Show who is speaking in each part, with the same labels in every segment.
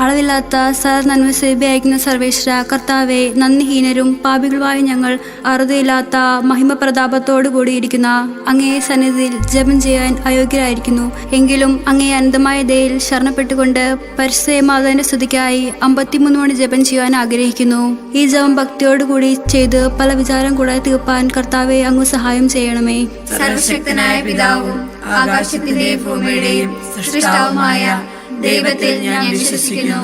Speaker 1: അളവില്ലാത്ത നന്മ അയക്കുന്ന സർവേശ്വര കർത്താവെ, നന്ദിഹീനരും പാപികളുമായ ഞങ്ങൾ അറുതിയില്ലാത്ത മഹിമ പ്രതാപത്തോടു കൂടിയിരിക്കുന്ന അങ്ങയെ സന്നിധിയിൽ ജപം ചെയ്യാൻ അയോഗ്യരായിരിക്കുന്നു. എങ്കിലും അങ്ങേ അനന്തമായ ദയയിൽ ശരണപ്പെട്ടുകൊണ്ട് പരിശുദ്ധ മാതാവിന്റെ സ്തുതിക്കായി 53 മണി ജപം ചെയ്യാൻ ആഗ്രഹിക്കുന്നു. ഈ ജപം ഭക്തിയോടുകൂടി ചെയ്ത് പല വിചാരം കൂടാതെ തീർപ്പാൻ കർത്താവെ അങ്ങ് സഹായം ചെയ്യണമേ.
Speaker 2: സർവശക്തനായ പിതാവും ആകാശത്തിന്റെയും ഭൂമിയുടെയും സൃഷ്ടാവുമായ ദൈവത്തിൽ ഞാൻ വിശ്വസിക്കുന്നു.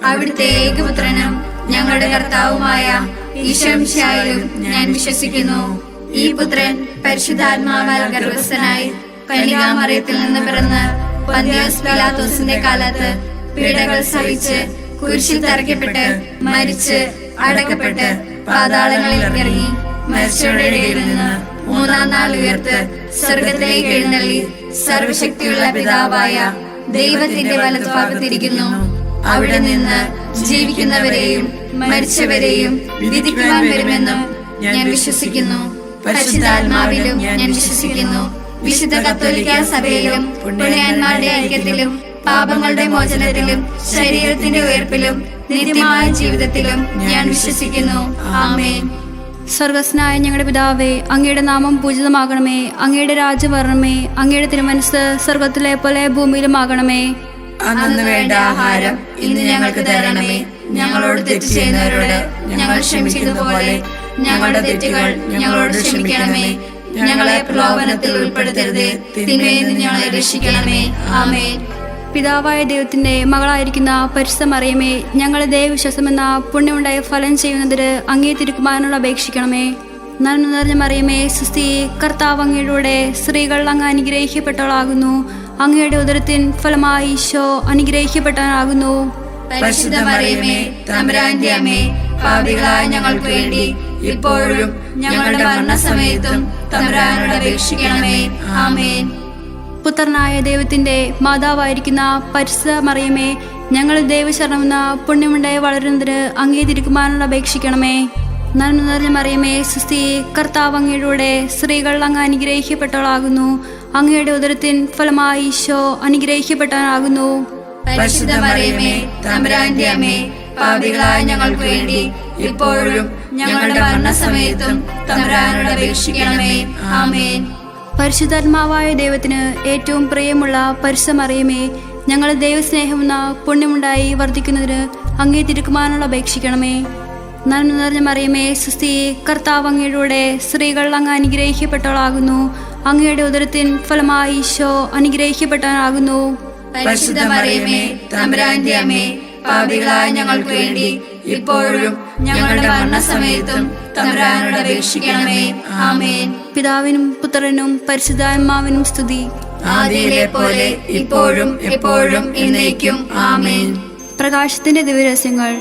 Speaker 2: അവിടുത്തെ ഏകപുത്രനും ഞങ്ങളുടെ കർത്താവുമായ ഈശോമിശിഹായിലും ഞാൻ വിശ്വസിക്കുന്നു. ഈ പുത്രൻ പരിശുദ്ധാത്മാവാൽ ഗർഭസ്ഥനായി കന്യകാമറിയത്തിൽ നിന്ന് പിറന്ന് പന്തിയോസ് പീലാത്തോസിന്റെ കാലത്ത് പീഡകൾ സഹിച്ച് കുരിശിൽ തറയ്ക്കപ്പെട്ട് മരിച്ച് അടക്കപ്പെട്ട് പാതാളങ്ങളിൽ ഇറങ്ങി മരിച്ചവരുടെ ഇടയിൽ നിന്ന് 3-ാം നാൾ ഉയർത്ത് സ്വർഗത്തിലേക്ക് എഴുന്നള്ളി സർവശക്തിയുള്ള പിതാവായ ദൈവത്തിന്റെ വലത്തുഭാഗത്തിരിക്കുന്നു. അവിടെ നിന്ന് ജീവിക്കുന്നവരെയും മരിച്ചവരെയും വിധിക്കുവാൻ വരുമെന്നും ഞാൻ വിശ്വസിക്കുന്നു. പരിശുദ്ധാത്മാവിലും ഞാൻ വിശ്വസിക്കുന്നു. വിശുദ്ധ കത്തോലിക്ക സഭയിലും പുണ്യവാന്മാരുടെ ഐക്യത്തിലും പാപങ്ങളുടെ മോചനത്തിലും ശരീരത്തിന്റെ ഉയർപ്പിലും നിത്യമായ ജീവിതത്തിലും ഞാൻ വിശ്വസിക്കുന്നു. ആമേൻ.
Speaker 1: സ്വർഗസ്നായ ഞങ്ങളുടെ പിതാവേ, അങ്ങയുടെ നാമം പൂജിതമാകണമേ. അങ്ങയുടെ രാജ്യം വരണമേ. അങ്ങയുടെ തിരുമനസ്സ് സ്വർഗത്തിലെ പോലെ ഭൂമിയിലുമാകണമേ.
Speaker 2: അന്നു വേണ്ട ആഹാരം ഇന്ന് ഞങ്ങൾക്ക് തരണമേ. ഞങ്ങളോട് തെറ്റ് ചെയ്യുന്നവരോട് ഞങ്ങൾ ക്ഷമിക്കുന്നത് പോലെ ഞങ്ങളുടെ തെറ്റുകൾ ഞങ്ങളോട് ക്ഷമിക്കണമേ. ഞങ്ങളെ പ്രലോഭനത്തിൽ ഉൾപ്പെടുത്തരുതേ, തിന്മയിൽ നിന്ന് ഞങ്ങളെ രക്ഷിക്കണമേ. ആമേൻ.
Speaker 1: പിതാവായ ദൈവത്തിന്റെ മകളായിരിക്കുന്ന പരിശുദ്ധ മറിയമേ, ഞങ്ങളെ ദൈവവിശ്വാസമെന്ന പുണ്യമുണ്ടായ ഫലം ചെയ്യുന്നതിന് അങ്ങേ തിരുക്കുമാരനോട് അപേക്ഷിക്കണമേ. നന്മ നിറഞ്ഞ മറിയമേ, സുസ്തി, കർത്താവ് അങ്ങയുടെ സ്ത്രീകൾ അങ്ങ് അനുഗ്രഹിക്കപ്പെട്ടവളാകുന്നു. അങ്ങയുടെ ഉദരത്തിൻ ഫലമായി ഈശോ അനുഗ്രഹിക്കപ്പെട്ടവനാകുന്നു.
Speaker 2: പരിശുദ്ധ മറിയമേ, തമ്പുരാന്റെ അമ്മേ, പാപികളായ ഞങ്ങൾക്ക് വേണ്ടി ഇപ്പോഴും ഞങ്ങളുടെ മരണസമയത്തും തമ്പുരാനോട് അപേക്ഷിക്കണമേ. ആമേൻ.
Speaker 1: പുത്രനായ ദൈവത്തിന്റെ മാതാവായിരിക്കുന്ന പരിശുദ്ധ മറിയമേ, ഞങ്ങൾ ദൈവശരണമെന്ന പുണ്യമുണ്ടായി വളരുന്നതിന് അങ്ങേ തിരുക്കുമാരനോട് അപേക്ഷിക്കണമേ. നന്മ നിറഞ്ഞ മറിയമേ, സുസ്തി, കർത്താവ് അങ്ങയുടെ സ്ത്രീകൾ അങ്ങ് അനുഗ്രഹിക്കപ്പെട്ടവളാകുന്നു. അങ്ങയുടെ ഉദരത്തിൻ ഫലമായി ഈശോ അനുഗ്രഹിക്കപ്പെട്ടവനാകുന്നു.
Speaker 2: പരിശുദ്ധ മറിയമേ, തമ്പുരാന്റെ അമ്മേ, പാപികളായ ഞങ്ങൾക്ക് വേണ്ടി ഇപ്പോഴും ഞങ്ങളുടെ മരണസമയത്തും തമ്പുരാനോട് അപേക്ഷിക്കണമേ. ആമേൻ.
Speaker 1: പരിശുദ്ധാത്മാവായ ദൈവത്തിന് ഏറ്റവും പ്രിയമുള്ള പരിശുദ്ധ മറിയമേ, ഞങ്ങൾ ദൈവസ്നേഹമെന്ന പുണ്യമുണ്ടായി വർദ്ധിക്കുന്നതിന് അങ്ങേ തിരുക്കുമാരനോട് അപേക്ഷിക്കണമേ. നന്മ നിറഞ്ഞ മറിയമേ, സുസ്തി, കർത്താവ് അങ്ങയുടെ സ്ത്രീകൾ അങ്ങ് അനുഗ്രഹിക്കപ്പെട്ടവളാകുന്നു. അങ്ങയുടെ ഉദരത്തിൻ ഫലമായി ഈശോ അനുഗ്രഹിക്കപ്പെട്ടവനാകുന്നു.
Speaker 2: പരിശുദ്ധ മറിയമേ, തമ്പുരാന്റെ അമ്മേ, പാപികളായ ഞങ്ങൾക്ക് വേണ്ടി ഇപ്പോഴും ഞങ്ങളുടെ മരണസമയത്തും തമ്പുരാനോട് അപേക്ഷിക്കണമേ. ആമേൻ.
Speaker 1: പിതാവിനും പുത്രനും പരിശുദ്ധാത്മാവിനും സ്തുതി.
Speaker 2: ആദിയിലെ പോലെ ഇപ്പോഴും എപ്പോഴും എന്നേക്കും. ആമേൻ.
Speaker 1: പ്രകാശത്തിന്റെ ദിവ്യരഹസ്യങ്ങൾ.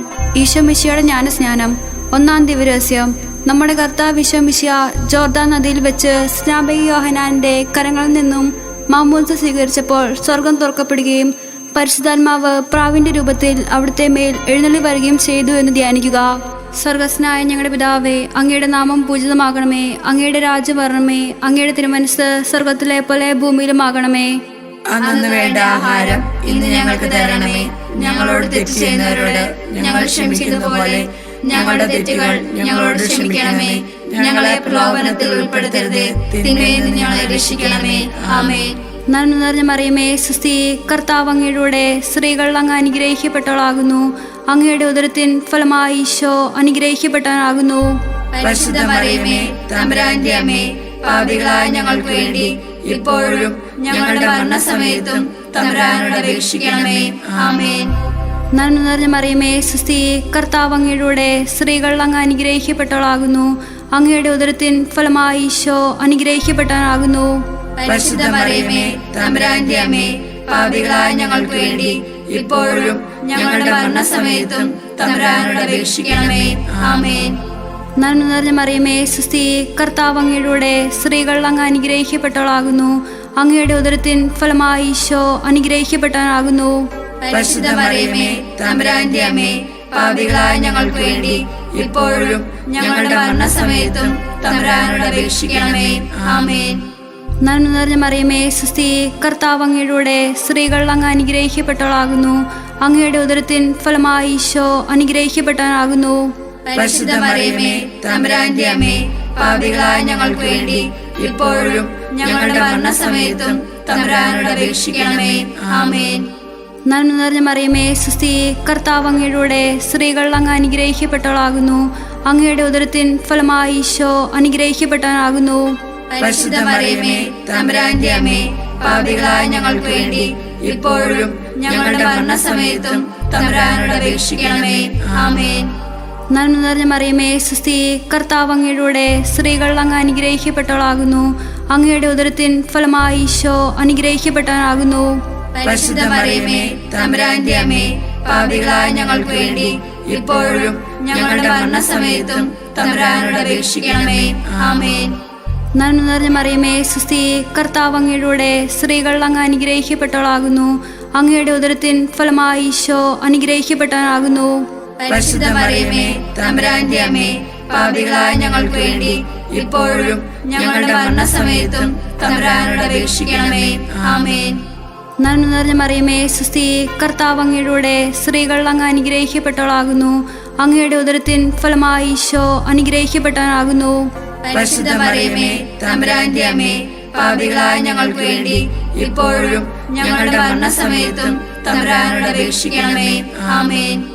Speaker 1: ഈശോ മിശിഹായുടെ ജ്ഞാനസ്നാനം. 1-ാം ദിവ്യരഹസ്യം. നമ്മുടെ കർത്താവ് ഈശോ മിശിഹ ജോർദാൻ നദിയിൽ വെച്ച് സ്നാപക യോഹന്നാന്റെ കരങ്ങളിൽ നിന്നും മാമോദിസ സ്വീകരിച്ചപ്പോൾ സ്വർഗം തുറക്കപ്പെടുകയും പരിശുദ്ധാത്മാവ് പ്രാവിന്റെ രൂപത്തിൽ അവിടുത്തെ മേൽ എഴുന്നള്ളി വരികയും ചെയ്തു എന്ന് ധ്യാനിക്കുക. സ്വർഗസ്നായ ഞങ്ങളുടെ പിതാവേ, അങ്ങയുടെ നാമം പൂജിതമാകണമേ. അങ്ങയുടെ രാജ്യം വരണമേ. അങ്ങയുടെ തിരുമനസ്സ് സ്വർഗത്തിലെ പോലെ ഭൂമിയിലുമാകണമേ.
Speaker 2: അന്നു വേണ്ട ആഹാരം ഇന്ന് ഞങ്ങൾക്ക് തരണമേ. ഞങ്ങളോട് തെറ്റ് ചെയ്യുന്നവരോട് ഞങ്ങൾ ക്ഷമിക്കുന്നത് പോലെ ഞങ്ങളുടെ തെറ്റുകൾ ഞങ്ങളോട് ക്ഷമിക്കണമേ. ഞങ്ങളെ പ്രലോഭനത്തിൽ ഉൾപ്പെടുത്തരുതേ, തിന്മയിൽ നിന്ന് ഞങ്ങളെ രക്ഷിക്കണമേ. ആമേൻ.
Speaker 1: നന്മ നിറഞ്ഞ മറിയമേ, സുസ്തി, കർത്താവ് അങ്ങയുടെ സ്ത്രീകൾ അങ്ങ് അനുഗ്രഹിക്കപ്പെട്ടവളാകുന്നു. അങ്ങയുടെ ഉദരത്തിൻ ഫലമായി ഈശോ അനുഗ്രഹിക്കപ്പെട്ടവനാകുന്നു.
Speaker 2: പരിശുദ്ധ മറിയമേ, തമ്പുരാന്റെ അമ്മേ, പാപികളായ ഞങ്ങൾക്ക് വേണ്ടി ഇപ്പോഴും ഞങ്ങളുടെ മരണസമയത്തും തമ്പുരാനോട് അപേക്ഷിക്കണമേ. ആമേൻ.
Speaker 1: നന്മ നിറഞ്ഞ മറിയമേ, സുസ്തി, കർത്താവ് അങ്ങയുടെ സ്ത്രീകൾ അങ്ങ് അനുഗ്രഹിക്കപ്പെട്ടവളാകുന്നു. അങ്ങയുടെ ഉദരത്തിൻ ഫലമായി ഈശോ അനുഗ്രഹിക്കപ്പെട്ടവനാകുന്നു.
Speaker 2: പരിശുദ്ധ മറിയമേ, തമ്പുരാന്റെ അമ്മേ, പാപികളായ ഞങ്ങൾക്ക് വേണ്ടി ഇപ്പോഴും ഞങ്ങളുടെ മരണസമയത്തും തമ്പുരാനോട് അപേക്ഷിക്കണമേ. ആമേൻ.
Speaker 1: നന്മ നിറഞ്ഞ മറിയമേ, സുസ്തി, കർത്താവ് അങ്ങയുടെ സ്ത്രീകൾ അങ്ങ് അനുഗ്രഹിക്കപ്പെട്ടവളാകുന്നു. അങ്ങയുടെ ഉദരത്തിൻ ഫലമായി ഈശോ അനുഗ്രഹിക്കപ്പെട്ടവനാകുന്നു.
Speaker 2: പരിശുദ്ധ മറിയമേ, തമ്പുരാന്റെ അമ്മേ, പാപികളായ ഞങ്ങൾക്ക് വേണ്ടി ഇപ്പോഴും ഞങ്ങളുടെ മരണസമയത്തും തമ്പുരാനോട് അപേക്ഷിക്കണമേ. ആമേൻ.
Speaker 1: നന്മ നിറഞ്ഞ മറിയമേ സുസ്തി, കർത്താവ് അങ്ങയുടെ കൂടെ സ്ത്രീകൾ അങ്ങ് അനുഗ്രഹിക്കപ്പെട്ടവളാകുന്നു. അങ്ങയുടെ ഉദരത്തിൻ ഫലമായി ഈശോ അനുഗ്രഹിക്കപ്പെട്ടവനാകുന്നു.
Speaker 2: പരിശുദ്ധ മറിയമേ, തമ്പുരാന്റെ അമ്മേ, പാപികളായ ഞങ്ങൾക്ക് വേണ്ടി ഇപ്പോഴും ഞങ്ങളുടെ മരണസമയത്തും തമ്പുരാനോട് അപേക്ഷിക്കണമേ. ആമേൻ.
Speaker 1: നന്മ നിറഞ്ഞ മറിയമേ സുസ്തി, കർത്താവ് അങ്ങയുടെ കൂടെ സ്ത്രീകൾ അങ്ങ് അനുഗ്രഹിക്കപ്പെട്ടവളാകുന്നു. അങ്ങയുടെ ഉദരത്തിൻ ഫലമായി ഈശോ അനുഗ്രഹിക്കപ്പെട്ടവനാകുന്നു.
Speaker 2: പരിശുദ്ധ മറിയമേ, തമ്പുരാന്റെ അമ്മേ, പാപികളായ ഞങ്ങൾക്ക് വേണ്ടി ഇപ്പോഴും ഞങ്ങളുടെ മരണസമയത്തും തമ്പുരാനോട് അപേക്ഷിക്കണമേ. ആമേൻ.
Speaker 1: നന്മ നിറഞ്ഞ മറിയമേ സുസ്തി, കർത്താവ് അങ്ങയുടെ കൂടെ സ്ത്രീകൾ അങ്ങ് അനുഗ്രഹിക്കപ്പെട്ടവളാകുന്നു. അങ്ങയുടെ ഉദരത്തിൻ ഫലമായി ഈശോ അനുഗ്രഹിക്കപ്പെട്ടവനാകുന്നു.
Speaker 2: പരിശുദ്ധ മറിയമേ, തമ്പുരാന്റെ അമ്മേ, പാപികളായ ഞങ്ങൾക്ക് വേണ്ടി ഇപ്പോഴും ഞങ്ങളുടെ മരണസമയത്തും തമ്പുരാനോട് അപേക്ഷിക്കണമേ. ആമേൻ.
Speaker 1: നന്മ നിറഞ്ഞ മറിയമേ സുസ്തി, കർത്താവ് അങ്ങയുടെ കൂടെ സ്ത്രീകൾ അങ്ങ് അനുഗ്രഹിക്കപ്പെട്ടവളാകുന്നു. അങ്ങയുടെ ഉദരത്തിൻ ഫലമായി ഈശോ അനുഗ്രഹിക്കപ്പെട്ടവനാകുന്നു.
Speaker 2: പരിശുദ്ധ മറിയമേ, തമ്പുരാന്റെ അമ്മേ, പാപികളായ ഞങ്ങൾക്ക് വേണ്ടി ഇപ്പോഴും ഞങ്ങളുടെ മരണസമയത്തും തമ്പുരാനോട് അപേക്ഷിക്കണമേ. ആമേൻ.
Speaker 1: നന്മ നിറഞ്ഞ മറിയമേ സുസ്തി, കർത്താവ് അങ്ങയുടെ കൂടെ സ്ത്രീകൾ അങ്ങ് അനുഗ്രഹിക്കപ്പെട്ടവളാകുന്നു. അങ്ങയുടെ ഉദരത്തിൻ ഫലമായി ഈശോ അനുഗ്രഹിക്കപ്പെട്ടവനാകുന്നു.
Speaker 2: പരിശുദ്ധ മറിയമേ, തമ്പുരാന്റെ അമ്മേ, പാപികളായ ഞങ്ങൾക്ക് വേണ്ടി ഇപ്പോഴും ഞങ്ങളുടെ മരണസമയത്തും തമ്പുരാനോട് അപേക്ഷിക്കണമേ. ആമേൻ.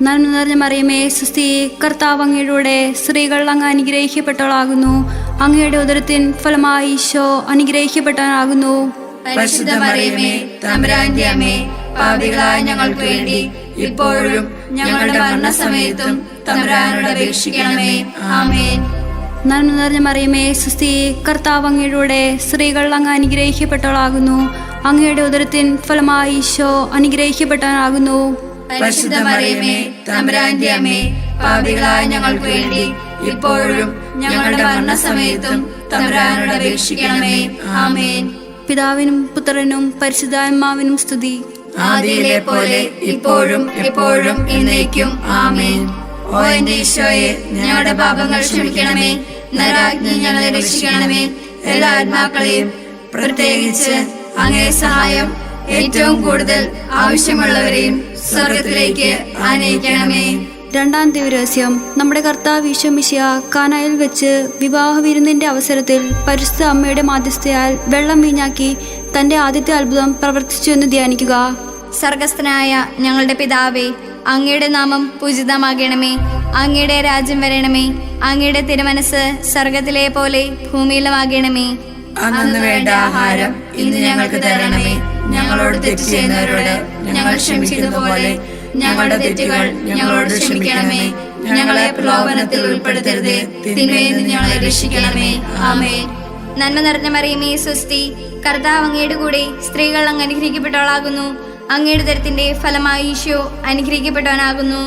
Speaker 1: നന്മ നിറഞ്ഞ മറിയമേ സുസ്തി, കർത്താവ് അങ്ങയുടെ കൂടെ സ്ത്രീകൾ അങ്ങ് അനുഗ്രഹിക്കപ്പെട്ടവളാകുന്നു. അങ്ങയുടെ ഉദരത്തിൻ ഫലമായി ഈശോ അനുഗ്രഹിക്കപ്പെട്ടവനാകുന്നു.
Speaker 2: പരിശുദ്ധ മറിയമേ, തമ്പുരാന്റെ അമ്മേ, പാപികളായ ഞങ്ങൾക്ക് വേണ്ടി ഇപ്പോഴും ഞങ്ങളുടെ മരണസമയത്തും തമ്പുരാനോട് അപേക്ഷിക്കണമേ. ആമേൻ.
Speaker 1: നന്മ നിറഞ്ഞ മറിയമേ സുസ്തി, കർത്താവ് അങ്ങയുടെ കൂടെ സ്ത്രീകൾ അങ്ങ് അനുഗ്രഹിക്കപ്പെട്ടവളാകുന്നു. അങ്ങയുടെ ഉദരത്തിൻ ഫലമായി ഈശോ അനുഗ്രഹിക്കപ്പെട്ടവനാകുന്നു.
Speaker 2: പരിശുദ്ധ മറിയമേ, തമ്പുരാന്റെ അമ്മേ, പാപികളായ ഞങ്ങൾക്ക് വേണ്ടി ഇപ്പോഴും ഞങ്ങളുടെ മരണസമയത്തും തമ്പുരാനോട് അപേക്ഷിക്കണമേ. ആമേൻ.
Speaker 1: പിതാവിനും പുത്രനും പരിശുദ്ധാത്മാവിനും സ്തുതി.
Speaker 2: ആദിയിലെ പോലെ ഇപ്പോഴും എപ്പോഴും എന്നേക്കും. ആമേൻ. ഓ എന്റെ ഈശോയെ, ഞങ്ങളുടെ പാപങ്ങൾ ക്ഷമിക്കണമേ. നരകാഗ്നി ഞങ്ങളെ രക്ഷിക്കണമേ. എല്ലാ ആത്മാക്കളെയും, പ്രത്യേകിച്ച് അങ്ങേ സഹായം ഏറ്റവും കൂടുതൽ ആവശ്യമുള്ളവരെയും സ്വർഗത്തിലേക്ക് ആനയിക്കണമേ.
Speaker 1: രണ്ടാം ദിവരഹസ്യം. നമ്മുടെ കർത്താവ് ഈശോ മിശിഹാ കാനായിൽ വെച്ച് വിവാഹ വിരുന്നിന്റെ അവസരത്തിൽ പരിശുദ്ധ അമ്മയുടെ മാധ്യസ്ഥയാൽ വെള്ളം വീഞ്ഞാക്കി തന്റെ ആദ്യത്തെ അത്ഭുതം പ്രവർത്തിച്ചു എന്ന് ധ്യാനിക്കുക.
Speaker 3: സ്വർഗസ്ഥനായ ഞങ്ങളുടെ പിതാവേ, അങ്ങയുടെ നാമം പൂജിതമാകണമേ. അങ്ങയുടെ രാജ്യം വരണമേ. അങ്ങയുടെ തിരുമനസ് സ്വർഗത്തിലെ പോലെ ഭൂമിയിലുമാകണമേ.
Speaker 2: അന്നു വേണ്ട ആഹാരം ഇന്ന് ഞങ്ങൾക്ക് തരണമേ. ഞങ്ങളോട് തെറ്റ് ചെയ്യുന്നവരോട് ഞങ്ങൾ ക്ഷമിക്കുന്നത് പോലെ ഞങ്ങളുടെ തെറ്റുകൾ ഞങ്ങളോട് ക്ഷമിക്കണമേ. ഞങ്ങളെ പ്രലോഭനത്തിൽ ഉൾപ്പെടുത്തരുതേ, തിന്മയിൽ നിന്ന് ഞങ്ങളെ രക്ഷിക്കണമേ. ആമേൻ.
Speaker 3: നന്മ നിറഞ്ഞ മറിയമേ സ്വസ്തി, കർത്താവ് അങ്ങയുടെ കൂടെ സ്ത്രീകൾ അങ്ങ് അനുഗ്രഹിക്കപ്പെട്ടവളാകുന്നു. അങ്ങയുടെ ഉദരത്തിന്റെ ഫലമായി ഈശോ അനുഗ്രഹിക്കപ്പെട്ടവനാകുന്നു.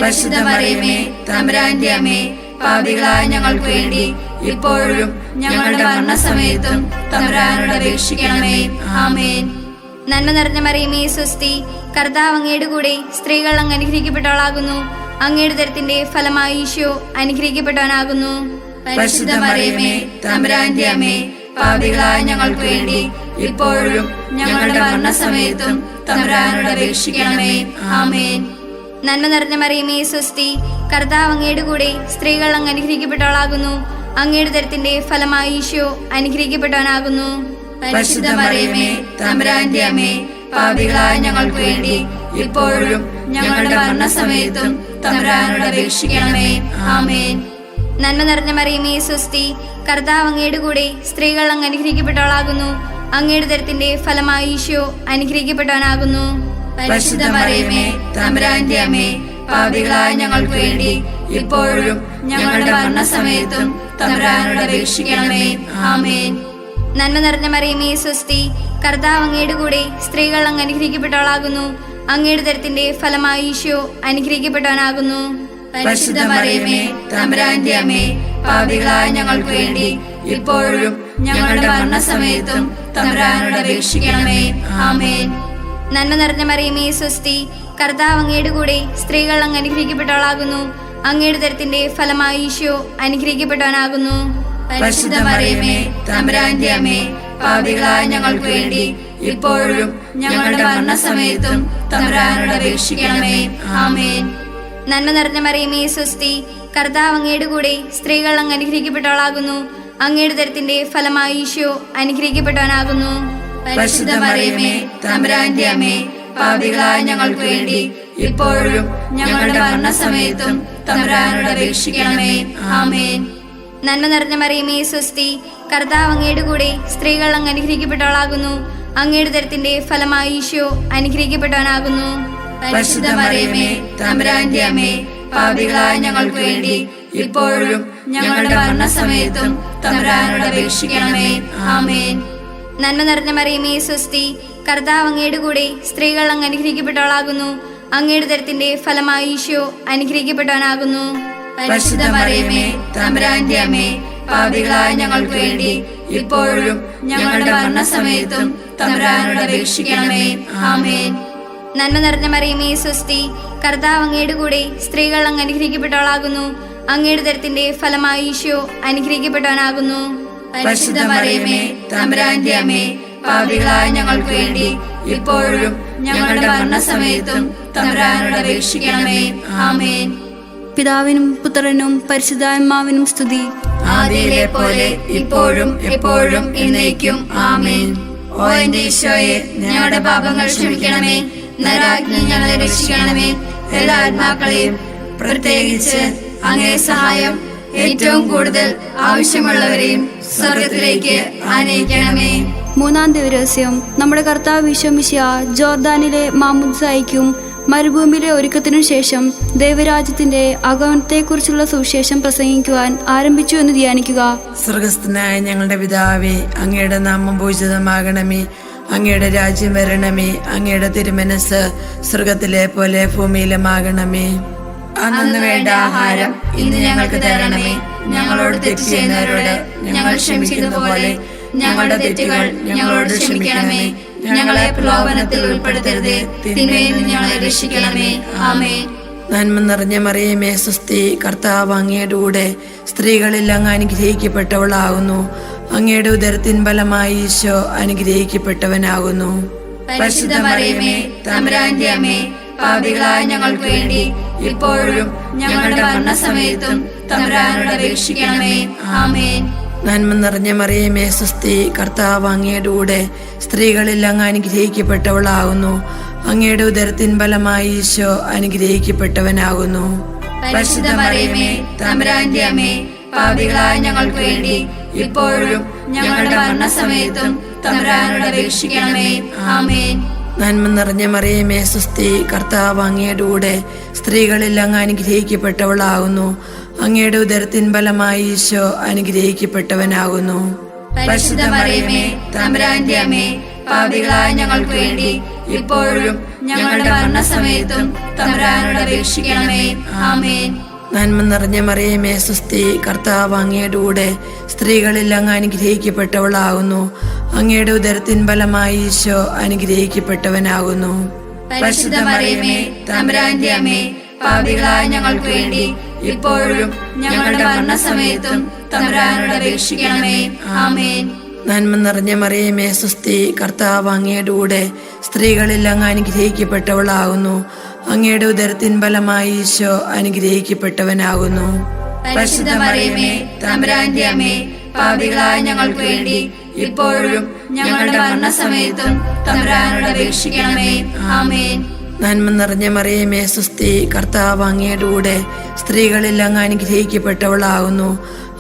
Speaker 2: പരിശുദ്ധ മറിയമേ, തമ്പുരാന്റെ അമ്മേ, പാപികളായ ഞങ്ങൾക്ക് വേണ്ടി ഇപ്പോഴും ഞങ്ങളുടെ മരണസമയത്തും തമ്പുരാനോട് അപേക്ഷിക്കണമേ. ആമേൻ.
Speaker 3: നന്മ നിറഞ്ഞ മറിയമേ സ്വസ്തി, കർത്താവ് അങ്ങയുടെ കൂടെ സ്ത്രീകൾ അങ്ങ് അനുഗ്രഹിക്കപ്പെട്ടവളാകുന്നു. അങ്ങയുടെ ഉദരത്തിന്റെ ഫലമായി ഈശോ അനുഗ്രഹിക്കപ്പെട്ടവനാകുന്നു.
Speaker 2: പരിശുദ്ധ മറിയമേ, തമ്പുരാന്റെ അമ്മേ, പാപികളായ ഞങ്ങൾക്ക് വേണ്ടി ഇപ്പോഴും ഞങ്ങളുടെ മരണസമയത്തും തമ്പുരാനോട് അപേക്ഷിക്കണമേ. ആമേൻ.
Speaker 3: നന്മ നിറഞ്ഞ മറിയമേ സ്വസ്തി, കർത്താവ് അങ്ങയുടെ കൂടെ സ്ത്രീകൾ അങ്ങ് അനുഗ്രഹിക്കപ്പെട്ടവളാകുന്നു. അങ്ങയുടെ ഉദരത്തിന്റെ ഫലമായി ഈശോ അനുഗ്രഹിക്കപ്പെട്ടവനാകുന്നു.
Speaker 2: പരിശുദ്ധ മറിയമേ, തമ്പുരാന്റെ അമ്മേ, പാപികളായ ഞങ്ങൾക്ക് വേണ്ടി ഇപ്പോഴും ഞങ്ങളുടെ മരണസമയത്തും തമ്പുരാനോട് അപേക്ഷിക്കണമേ. ആമേൻ.
Speaker 3: നന്മ നിറഞ്ഞ മറിയമേ സ്വസ്തി, കർത്താവ് അങ്ങയുടെ കൂടെ സ്ത്രീകൾ അങ്ങ് അനുഗ്രഹിക്കപ്പെട്ടവളാകുന്നു. അങ്ങയുടെ ഉദരത്തിന്റെ ഫലമായി ഈശോ അനുഗ്രഹിക്കപ്പെട്ടവനാകുന്നു.
Speaker 2: പരിശുദ്ധ മറിയമേ, തമ്പുരാന്റെ അമ്മേ, പാപികളായ ഞങ്ങൾക്ക് വേണ്ടി ഇപ്പോഴും ഞങ്ങളുടെ മരണസമയത്തും തമ്പുരാനോട് അപേക്ഷിക്കണമേ. ആമേൻ.
Speaker 3: നന്മ നിറഞ്ഞ മറിയമേ സ്വസ്തി, കർത്താവ് അങ്ങയുടെ കൂടെ സ്ത്രീകൾ അങ്ങ് അനുഗ്രഹിക്കപ്പെട്ടവളാകുന്നു. അങ്ങയുടെ ഉദരത്തിന്റെ ഫലമായി ഈശോ അനുഗ്രഹിക്കപ്പെട്ടവനാകുന്നു.
Speaker 2: പരിശുദ്ധ മറിയമേ, തമ്പുരാന്റെ അമ്മേ, പാപികളായ ഞങ്ങൾക്ക് വേണ്ടി ഇപ്പോഴും ഞങ്ങളുടെ മരണസമയത്തും തമ്പുരാനോട് അപേക്ഷിക്കണമേ. ആമേൻ.
Speaker 3: നന്മ നിറഞ്ഞ മറിയമേ സ്വസ്തി, കർത്താവ് അങ്ങയുടെ കൂടെ സ്ത്രീകൾ അങ്ങ് അനുഗ്രഹിക്കപ്പെട്ടവളാകുന്നു. അങ്ങയുടെ ഉദരത്തിന്റെ ഫലമായി ഈശോ അനുഗ്രഹിക്കപ്പെട്ടവനാകുന്നു.
Speaker 2: പരിശുദ്ധ മറിയമേ തമ്പുരാന്റെ അമ്മേ, പാപികളായ ഞങ്ങൾക്ക് വേണ്ടി ഇപ്പോഴും ഞങ്ങളുടെ മരണസമയത്തും തമ്പുരാനോട് അപേക്ഷിക്കണമേ. ആമേൻ.
Speaker 3: നന്മ നിറഞ്ഞ മറിയമേ സ്വസ്തി, കർത്താവ് അങ്ങയുടെ കൂടെ സ്ത്രീകൾ അങ്ങ് അനുഗ്രഹിക്കപ്പെട്ടവളാകുന്നു. അങ്ങയുടെ ദരത്തിന്റെ ഫലമായി ഈശോ അനുഗ്രഹിക്കപ്പെട്ടവനാകുന്നു.
Speaker 2: പരിശുദ്ധ മറിയമേ തമ്പുരാന്റെ അമ്മേ, പാപികളായ ഞങ്ങൾക്ക് വേണ്ടി ഇപ്പോഴും ഞങ്ങളുടെ മരണസമയത്തും തമ്പുരാനോട് അപേക്ഷിക്കണമേ. ആമേൻ.
Speaker 3: നന്മ നിറഞ്ഞ മറിയമേ സ്വസ്തി, കർത്താവ് അങ്ങയുടെ കൂടെ സ്ത്രീകൾ അങ്ങ് അനുഗ്രഹിക്കപ്പെട്ടവളാകുന്നു. അങ്ങയുടെ ദരത്തിന്റെ ഫലമായി ഈശോ അനുഗ്രഹിക്കപ്പെട്ടവനാകുന്നു.
Speaker 2: പരിശുദ്ധ മറിയമേ തമ്പുരാന്റെ അമ്മേ, പാപികളായ ഞങ്ങൾക്ക് വേണ്ടി ഇപ്പോഴും ഞങ്ങളുടെ മരണസമയത്തും തമ്പുരാനോട് അപേക്ഷിക്കണമേ. ആമേൻ.
Speaker 3: നന്മ നിറഞ്ഞ മറിയമേ സ്വസ്തി, കർത്താവ് അങ്ങയുടെ കൂടെ സ്ത്രീകൾ അങ്ങ് അനുഗ്രഹിക്കപ്പെട്ടവളാകുന്നു. അങ്ങയുടെ ദരത്തിന്റെ ഫലമായി ഈശോ അനുഗ്രഹിക്കപ്പെട്ടവനാകുന്നു.
Speaker 2: പരിശുദ്ധ മറിയമേ തമ്പുരാന്റെ അമ്മേ, പാപികളായ ഞങ്ങൾക്ക് വേണ്ടി ഇപ്പോഴും ഞങ്ങളുടെ മരണസമയത്തും തമ്പുരാനോട് അപേക്ഷിക്കണമേ. ആമേൻ.
Speaker 3: നന്മ നിറഞ്ഞ മറിയമേ സ്വസ്തി, കർത്താവ് അങ്ങയുടെ കൂടെ സ്ത്രീകൾ അങ്ങ് അനുഗ്രഹിക്കപ്പെട്ടവളാകുന്നു. അങ്ങയുടെ ദരത്തിന്റെ ഫലമായി ഈശോ അനുഗ്രഹിക്കപ്പെട്ടവനാകുന്നു.
Speaker 2: പരിശുദ്ധ മറിയമേ തമ്പുരാന്റെ അമ്മേ, പാപികളായ ഞങ്ങൾക്ക് വേണ്ടി ഇപ്പോഴും ഞങ്ങളുടെ മരണസമയത്തും തമ്പുരാനോട് അപേക്ഷിക്കണമേ. ആമേൻ.
Speaker 1: പിതാവിനും പുത്രനും പരിശുദ്ധാത്മാവിനും സ്തുതി.
Speaker 2: ആദിയിലെ പോലെ ഇപ്പോഴും എപ്പോഴും എന്നേക്കും. ആമേൻ. ഓ എന്റെ ഈശോയെ, ഞങ്ങളുടെ പാപങ്ങൾ ക്ഷമിക്കണമേ. നരാഗ്നി ഞങ്ങളെ രക്ഷിക്കണമേ. എല്ലാ ആത്മാക്കളെയും പ്രത്യേകിച്ച് അങ്ങേ സഹായം ഏറ്റവും കൂടുതൽ ആവശ്യമുള്ളവരെയും സ്വർഗത്തിലേക്ക് ആനയിക്കണമേ.
Speaker 1: മൂന്നാം ദിവരഹസ്യം, നമ്മുടെ കർത്താവ് ഈശോ മിശിഹാ ജോർദാനിലെ മാമുദ്സായിക്കും മരുഭൂമിയിലെ ഒരുക്കത്തിനു ശേഷം ദൈവരാജ്യത്തിന്റെ ആഗമനത്തെക്കുറിച്ചുള്ള സുവിശേഷം പ്രസംഗിക്കുവാൻ ആരംഭിച്ചു എന്ന് ധ്യാനിക്കുക.
Speaker 4: സ്വർഗസ്ഥനായ ഞങ്ങളുടെ പിതാവേ, അങ്ങയുടെ നാമം പൂജിതമാകണമേ. അങ്ങയുടെ രാജ്യം വരണമേ. അങ്ങയുടെ തിരുമനസ് സ്വർഗത്തിലെ പോലെ ഭൂമിയിലുമാകണമേ.
Speaker 2: അന്നു വേണ്ട ആഹാരം ഇന്ന് ഞങ്ങൾക്ക് തരണമേ. ഞങ്ങളോട് തെറ്റ് ചെയ്യുന്നവരോട് ഞങ്ങൾ ക്ഷമിച്ചതുപോലെ ഞങ്ങളുടെ തെറ്റുകൾ ഞങ്ങളോട് ക്ഷമിക്കണമേ. ഞങ്ങളെ പ്രലോഭനത്തിൽ ഉൾപ്പെടുത്തരുതേ, തിന്മയിൽ നിന്ന് ഞങ്ങളെ രക്ഷിക്കണമേ. ആമേൻ.
Speaker 4: നന്മ നിറഞ്ഞ മറിയമേ സ്വസ്തി, കർത്താവ് അങ്ങയുടെ കൂടെ സ്ത്രീകളിൽ അങ്ങ് അനുഗ്രഹിക്കപ്പെട്ടവളാകുന്നു. അങ്ങയുടെ ഉദരത്തിൻ ഫലമായി ഈശോ അനുഗ്രഹിക്കപ്പെട്ടവനാകുന്നു.
Speaker 2: പരിശുദ്ധ മറിയമേ തമ്പുരാന്റെ അമ്മേ, പാപികളായ ഞങ്ങൾക്ക് വേണ്ടി ഇപ്പോഴും ഞങ്ങളുടെ മരണസമയത്തും തമ്പുരാനോട് അപേക്ഷിക്കണമേ. ആമേൻ.
Speaker 4: നന്മ നിറഞ്ഞ മറിയമേ സ്വസ്തി, കർത്താവ് അങ്ങയുടെ കൂടെ സ്ത്രീകളിൽ അങ്ങ് അനുഗ്രഹിക്കപ്പെട്ടവളാകുന്നു. അങ്ങയുടെ ഉദരത്തിൻ ഫലമായി ഈശോ അനുഗ്രഹിക്കപ്പെട്ടവനാകുന്നു.
Speaker 2: പരിശുദ്ധ മറിയമേ തമ്പുരാന്റെ അമ്മേ, പാപികളായ ഞങ്ങൾക്ക് വേണ്ടി ഇപ്പോഴും ഞങ്ങളുടെ മരണസമയത്തും തമ്പുരാനോട് അപേക്ഷിക്കണമേ. ആമേൻ.
Speaker 4: നന്മ നിറഞ്ഞ മറിയമേ സ്വസ്തി, കർത്താവ് അങ്ങയുടെ കൂടെ സ്ത്രീകളിൽ അങ്ങ് അനുഗ്രഹിക്കപ്പെട്ടവളാകുന്നു. അങ്ങയുടെ ഉദരത്തിൻ ഫലമായി ഈശോ അനുഗ്രഹിക്കപ്പെട്ടവനാകുന്നു.
Speaker 2: പരിശുദ്ധ മറിയമേ തമ്പുരാന്റെ അമ്മേ, പാപികളായ ഞങ്ങൾക്ക് വേണ്ടി ഇപ്പോഴും ഞങ്ങളുടെ മരണസമയത്തും തമ്പുരാനോട് അപേക്ഷിക്കണമേ. ആമേൻ.
Speaker 4: നന്മ നിറഞ്ഞ മറിയമേ സ്വസ്തി, കർത്താവ് അങ്ങയുടെ കൂടെ സ്ത്രീകളിൽ അങ്ങ് അനുഗ്രഹിക്കപ്പെട്ടവളാകുന്നു. അങ്ങയുടെ ഉദരത്തിൻ ഫലമായി ഈശോ അനുഗ്രഹിക്കപ്പെട്ടവനാകുന്നു.
Speaker 2: പരിശുദ്ധ മറിയമേ തമ്പുരാന്റെ അമ്മേ, പാപികളായ ഞങ്ങൾക്ക് വേണ്ടി ഇപ്പോഴും ഞങ്ങളുടെ മരണസമയത്തും തമ്പുരാനോട് അപേക്ഷിക്കണമേ. ആമേൻ.
Speaker 4: നന്മ നിറഞ്ഞ മറിയമേ സ്വസ്തി, കർത്താവ് അങ്ങയുടെ കൂടെ സ്ത്രീകളിൽ അങ്ങ് അനുഗ്രഹിക്കപ്പെട്ടവളാകുന്നു. അങ്ങയുടെ ഉദരത്തിൻ ഫലമായി ഈശോ അനുഗ്രഹിക്കപ്പെട്ടവനാകുന്നു.
Speaker 2: പരിശുദ്ധ മറിയമേ തമ്പുരാന്റെ അമ്മേ, പാപികളായ ഞങ്ങൾക്ക് വേണ്ടി ഇപ്പോഴും ഞങ്ങളുടെ മരണസമയത്തും തമ്പുരാനോട് അപേക്ഷിക്കണമേ. ആമേൻ.
Speaker 4: നന്മ നിറഞ്ഞ മറിയമേ സ്വസ്തി, കർത്താവ് അങ്ങയുടെ കൂടെ സ്ത്രീകളിൽ അങ്ങ് അനുഗ്രഹിക്കപ്പെട്ടവളാകുന്നു.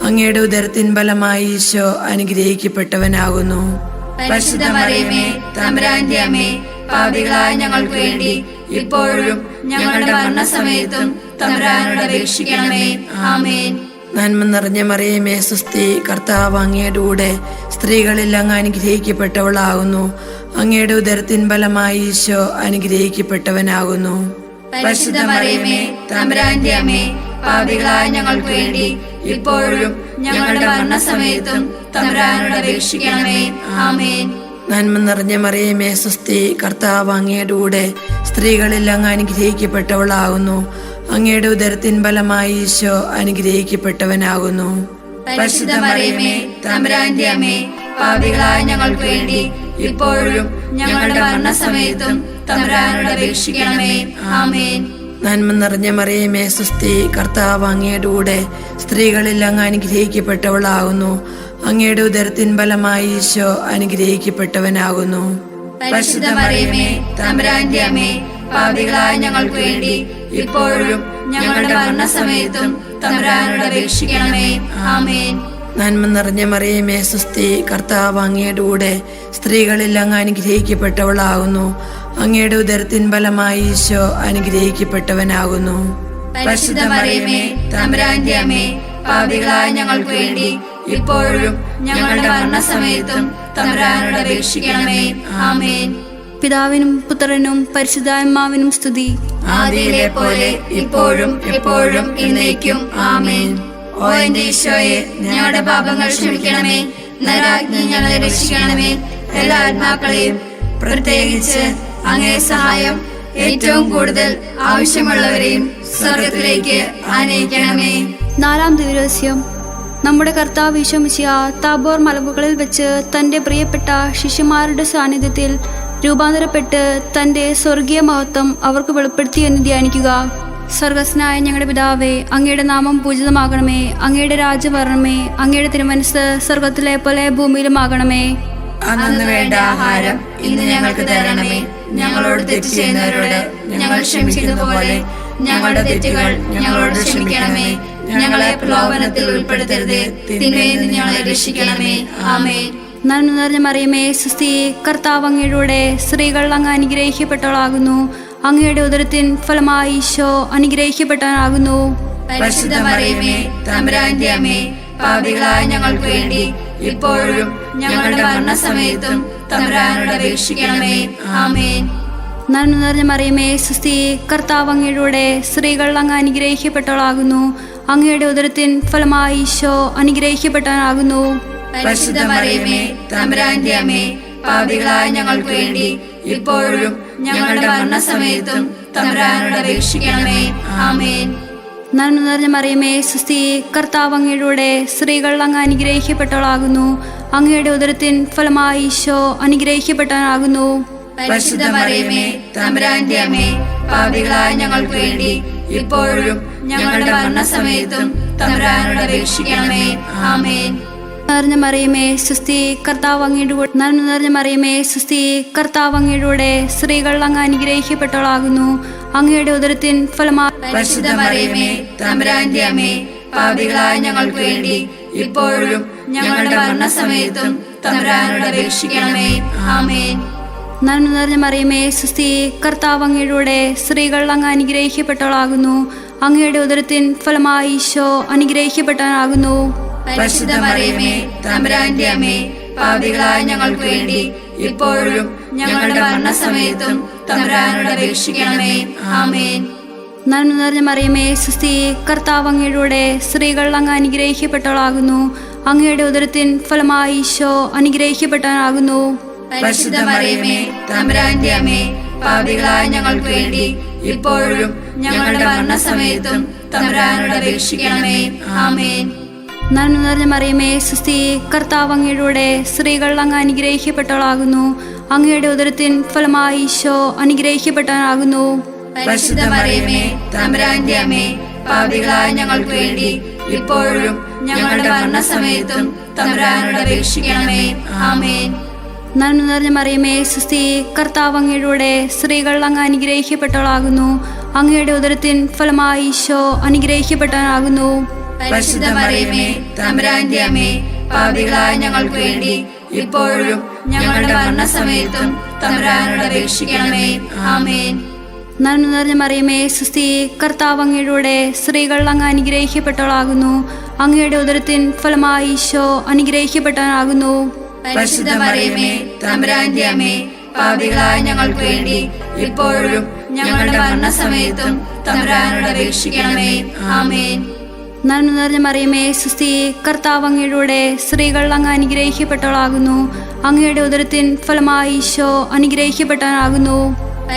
Speaker 4: അങ്ങയുടെ ഉദരത്തിൻ ഫലമായി ഈശോ അനുഗ്രഹിക്കപ്പെട്ടവനാകുന്നു.
Speaker 2: പരിശുദ്ധ മറിയമേ തമ്പുരാന്റെ അമ്മേ, പാപികളായ ഞങ്ങൾക്ക് വേണ്ടി ഇപ്പോഴും ഞങ്ങളുടെ മരണസമയത്തും തമ്പുരാനോട് അപേക്ഷിക്കണമേ. ആമേൻ.
Speaker 4: നന്മ നിറഞ്ഞ മറിയമേ സ്വസ്തി, കർത്താവ് അങ്ങയുടെ കൂടെ സ്ത്രീകളിൽ അങ്ങ് അനുഗ്രഹിക്കപ്പെട്ടവളാകുന്നു. അങ്ങയുടെ ഉദരത്തിൻ ഫലമായി ഈശോ അനുഗ്രഹിക്കപ്പെട്ടവനാകുന്നു.
Speaker 2: പരിശുദ്ധ മറിയമേ തമ്പുരാന്റെ അമ്മേ, പാപികളായ ഞങ്ങൾക്ക് വേണ്ടി ഇപ്പോഴും ഞങ്ങളുടെ മരണസമയത്തും തമ്പുരാനോട് അപേക്ഷിക്കണമേ. ആമേൻ.
Speaker 4: നന്മ നിറഞ്ഞ മറിയമേ സ്വസ്തി, കർത്താവ് അങ്ങയുടെ കൂടെ സ്ത്രീകളിൽ അങ്ങ് അനുഗ്രഹിക്കപ്പെട്ടവളാകുന്നു. അങ്ങയുടെ ഉദരത്തിൻ ഫലമായി ഈശോ അനുഗ്രഹിക്കപ്പെട്ടവനാകുന്നു.
Speaker 2: പരിശുദ്ധ മറിയമേ, തമ്പുരാന്റെ അമ്മേ, പാപികളായ ഞങ്ങൾക്ക് വേണ്ടി ഇപ്പോഴും ഞങ്ങളുടെ മരണസമയത്തും തമ്പുരാനോട് അപേക്ഷിക്കണമേ. ആമേൻ.
Speaker 4: നന്മ നിറഞ്ഞ മറിയമേ സുസ്തി, കർത്താവ് അങ്ങയുടെ കൂടെ സ്ത്രീകളിൽ അങ്ങ് അനുഗ്രഹിക്കപ്പെട്ടവളാകുന്നു. അങ്ങയുടെ ഉദരത്തിൻ ഫലമായി ഈശോ അനുഗ്രഹിക്കപ്പെട്ടവനാകുന്നു.
Speaker 2: പരിശുദ്ധ മറിയമേ, തമ്പുരാന്റെ അമ്മേ, പാപികളായ ഞങ്ങൾക്ക് വേണ്ടി ഇപ്പോഴും ഞങ്ങളുടെ മരണസമയത്തും തമ്പുരാനോട് അപേക്ഷിക്കണമേ. ആമേൻ.
Speaker 4: നന്മ നിറഞ്ഞ മറിയമേ സുസ്തി, കർത്താവ് അങ്ങയുടെ കൂടെ സ്ത്രീകളിൽ അങ്ങ് അനുഗ്രഹിക്കപ്പെട്ടവളാകുന്നു. അങ്ങയുടെ ഉദരത്തിൻ ഫലമായി ഈശോ അനുഗ്രഹിക്കപ്പെട്ടവനാകുന്നു.
Speaker 2: പരിശുദ്ധ മറിയമേ, തമ്പുരാന്റെ അമ്മേ, പാപികളായ ഞങ്ങൾക്ക് വേണ്ടി ഇപ്പോഴും ഞങ്ങളുടെ മരണസമയത്തും തമ്പുരാനോട് അപേക്ഷിക്കണമേ. ആമേൻ.
Speaker 1: പിതാവിനും പുത്രനും പരിശുദ്ധാത്മാവിനും സ്തുതി.
Speaker 2: ആദിയിലെ പോലെ ഇപ്പോഴും എപ്പോഴും എന്നേക്കും. ആമേൻ. ഓ എന്റെ ഈശോയെ, ഞങ്ങളുടെ പാപങ്ങൾ ക്ഷമിക്കണമേ. നരാജ്ഞി ഞങ്ങളെ രക്ഷിക്കണമേ. എല്ലാ ആത്മാക്കളെയും, പ്രത്യേകിച്ച് അങ്ങേ സഹായം ഏറ്റവും കൂടുതൽ ആവശ്യമുള്ളവരെയും സ്വർഗത്തിലേക്ക് ആനയിക്കണമേ.
Speaker 1: 4-ാം ദിവരഹസ്യം. നമ്മുടെ കർത്താവ് ഈശോ മിശിഹാ താബോർ മലമുകളിൽ വെച്ച് തൻ്റെ പ്രിയപ്പെട്ട ശിഷ്യന്മാരുടെ സാന്നിധ്യത്തിൽ രൂപാന്തരപ്പെട്ട് തൻ്റെ സ്വർഗീയ മഹത്വം അവർക്ക് വെളിപ്പെടുത്തി എന്ന് ധ്യാനിക്കുക. സ്വർഗസ്നായ ഞങ്ങളുടെ പിതാവേ, അങ്ങയുടെ നാമം പൂജിതമാകണമേ. അങ്ങയുടെ രാജ്യം വരണമേ. അങ്ങയുടെ തിരുമനസ്സ് സ്വർഗത്തിലെ പോലെ ഭൂമിയിലുമാകണമേ.
Speaker 2: അന്നു വേണ്ട ആഹാരം ഇന്ന് ഞങ്ങൾക്ക് തരണമേ. ഞങ്ങളോട് തെറ്റ് ചെയ്യുന്നവരോട് ഞങ്ങൾ ക്ഷമിക്കുന്നത് പോലെ ഞങ്ങളുടെ തെറ്റുകൾ ഞങ്ങളോട് ക്ഷമിക്കണമേ. ഞങ്ങളെ പ്രലോഭനത്തിൽ ഉൾപ്പെടുത്തരുതേ, തിന്മയിൽ നിന്ന് ഞങ്ങളെ രക്ഷിക്കണമേ. ആമേൻ.
Speaker 1: നന്മ നിറഞ്ഞ മറിയമേ സുസ്തി, കർത്താവ് അങ്ങയുടെ കൂടെ സ്ത്രീകൾ അങ്ങ് അനുഗ്രഹിക്കപ്പെട്ടവളാകുന്നു. അങ്ങയുടെ ഉദരത്തിൻ ഫലമായി ഈശോ അനുഗ്രഹിക്കപ്പെട്ടവനാകുന്നു.
Speaker 2: പരിശുദ്ധ മറിയമേ, തമ്പുരാന്റെ അമ്മേ, പാപികളായ ഞങ്ങൾക്ക് വേണ്ടി ഇപ്പോഴും ഞങ്ങളുടെ മരണസമയത്തും തമ്പുരാനോട് അപേക്ഷിക്കണമേ. ആമേൻ.
Speaker 1: നന്മ നിറഞ്ഞ മറിയമേ സുസ്തി, കർത്താവ് അങ്ങയുടെ കൂടെ സ്ത്രീകൾ അങ്ങ് അനുഗ്രഹിക്കപ്പെട്ടവളാകുന്നു. അങ്ങയുടെ ഉദരത്തിൻ ഫലമായി ഈശോ അനുഗ്രഹിക്കപ്പെട്ടവനാകുന്നു.
Speaker 2: പരിശുദ്ധ മറിയമേ, തമ്പുരാന്റെ അമ്മേ, പാപികളായ ഞങ്ങൾക്ക് വേണ്ടി ഇപ്പോഴും ഞങ്ങളുടെ മരണസമയത്തും തമ്പുരാനോട് അപേക്ഷിക്കണമേ. ആമേൻ.
Speaker 1: നന്മ നിറഞ്ഞ മറിയമേ സുസ്തി, കർത്താവ് അങ്ങയുടെ കൂടെ സ്ത്രീകൾ അങ്ങ് അനുഗ്രഹിക്കപ്പെട്ടവളാകുന്നു. അങ്ങയുടെ ഉദരത്തിൻ ഫലമായി ഈശോ അനുഗ്രഹിക്കപ്പെട്ടവനാകുന്നു.
Speaker 2: പരിശുദ്ധ മറിയമേ, തമ്പുരാന്റെ അമ്മേ, പാപികളായ ഞങ്ങൾക്ക് വേണ്ടി ഇപ്പോഴും ഞങ്ങളുടെ മരണസമയത്തും തമ്പുരാനോട് അപേക്ഷിക്കണമേ. ആമേൻ.
Speaker 1: നിറഞ്ഞ മറിയമേ സുസ്തി, കർത്താവ് അങ്ങയുടെ കൂടെ നന്മ നിറഞ്ഞ മറിയമേ സുസ്തി, കർത്താവ് അങ്ങയുടെ കൂടെ സ്ത്രീകൾ അങ്ങ് അനുഗ്രഹിക്കപ്പെട്ടവളാകുന്നു. അങ്ങയുടെ ഉദരത്തിൻ ഫലമായി
Speaker 2: പരിശുദ്ധ മറിയമേ, തമ്പുരാന്റെ അമ്മേ, പാപികളായ ഞങ്ങൾക്ക് വേണ്ടി ഇപ്പോഴും ഞങ്ങളുടെ മരണസമയത്തും തമ്പുരാനോട് അപേക്ഷിക്കണമേ. ആമേൻ.
Speaker 1: നന്മ നിറഞ്ഞ മറിയമേ സുസ്തി, കർത്താവ് അങ്ങയുടെ കൂടെ സ്ത്രീകൾ അങ്ങ് അനുഗ്രഹിക്കപ്പെട്ടവളാകുന്നു. അങ്ങയുടെ ഉദരത്തിൻ ഫലമായി ഈശോ അനുഗ്രഹിക്കപ്പെട്ടവനാകുന്നു.
Speaker 2: പരിശുദ്ധ മറിയമേ, തമ്പുരാന്റെ അമ്മേ, പാപികളായ ഞങ്ങൾക്ക് വേണ്ടി ഇപ്പോഴും ഞങ്ങളുടെ മരണസമയത്തും തമ്പുരാനോട് അപേക്ഷിക്കണമേ. ആമേൻ.
Speaker 1: നന്മ നിറഞ്ഞ മറിയമേ സുസ്തി, കർത്താവ് അങ്ങയുടെ കൂടെ സ്ത്രീകൾ അങ്ങ് അനുഗ്രഹിക്കപ്പെട്ടവളാകുന്നു. അങ്ങയുടെ ഉദരത്തിൻ ഫലമായി ഈശോ അനുഗ്രഹിക്കപ്പെട്ടവനാകുന്നു.
Speaker 2: പരിശുദ്ധ മറിയമേ, തമ്പുരാന്റെ അമ്മേ, പാപികളായ ഞങ്ങൾക്ക് വേണ്ടി ഇപ്പോഴും ഞങ്ങളുടെ മരണസമയത്തും തമ്പുരാനോട് അപേക്ഷിക്കണമേ. ആമേൻ.
Speaker 1: നന്മ നിറഞ്ഞ മറിയമേ സുസ്തി, കർത്താവ് അങ്ങയുടെ കൂടെ സ്ത്രീകൾ അങ്ങ് അനുഗ്രഹിക്കപ്പെട്ടവളാകുന്നു. അങ്ങയുടെ ഉദരത്തിൻ ഫലമായി ഈശോ അനുഗ്രഹിക്കപ്പെട്ടവനാകുന്നു.
Speaker 2: പരിശുദ്ധ മറിയമേ, തമ്പുരാന്റെ അമ്മേ, പാപികളായ ഞങ്ങൾക്ക് വേണ്ടി ഇപ്പോഴും ഞങ്ങളുടെ മരണസമയത്തും തമ്പുരാനോട് അപേക്ഷിക്കണമേ. ആമേൻ.
Speaker 1: നന്മ നിറഞ്ഞ മറിയമേ സുസ്തി, കർത്താവ് അങ്ങയുടെ കൂടെ സ്ത്രീകൾ അങ്ങ് അനുഗ്രഹിക്കപ്പെട്ടവളാകുന്നു. അങ്ങയുടെ ഉദരത്തിൻ ഫലമായി ഈശോ അനുഗ്രഹിക്കപ്പെട്ടവനാകുന്നു.
Speaker 2: പരിശുദ്ധ മറിയമേ, തമ്പുരാന്റെ അമ്മേ, പാപികളായ ഞങ്ങൾക്ക് വേണ്ടി ഇപ്പോഴും ഞങ്ങളുടെ മരണസമയത്തും തമ്പുരാനോട് അപേക്ഷിക്കണമേ. ആമേൻ.
Speaker 1: നന്മ നിറഞ്ഞ മറിയമേ സുസ്തി, കർത്താവ് അങ്ങയുടെ കൂടെ സ്ത്രീകൾ അങ്ങ് അനുഗ്രഹിക്കപ്പെട്ടവളാകുന്നു. അങ്ങയുടെ ഉദരത്തിൻ ഫലമായി ഈശോ അനുഗ്രഹിക്കപ്പെട്ടവനാകുന്നു.
Speaker 2: പരിശുദ്ധ മറിയമേ, തമ്പുരാന്റെ അമ്മേ, പാപികളായ ഞങ്ങൾക്ക് വേണ്ടി ഇപ്പോഴും ഞങ്ങളുടെ മരണസമയത്തും തമ്പുരാനോട് അപേക്ഷിക്കണമേ. ആമേൻ.
Speaker 1: നന്മ നിറഞ്ഞ മറിയമേ സുസ്തി, കർത്താവ് അങ്ങയുടെ കൂടെ സ്ത്രീകൾ അങ്ങ് അനുഗ്രഹിക്കപ്പെട്ടവളാകുന്നു. അങ്ങയുടെ ഉദരത്തിൻ ഫലമായി ഈശോ അനുഗ്രഹിക്കപ്പെട്ടവനാകുന്നു.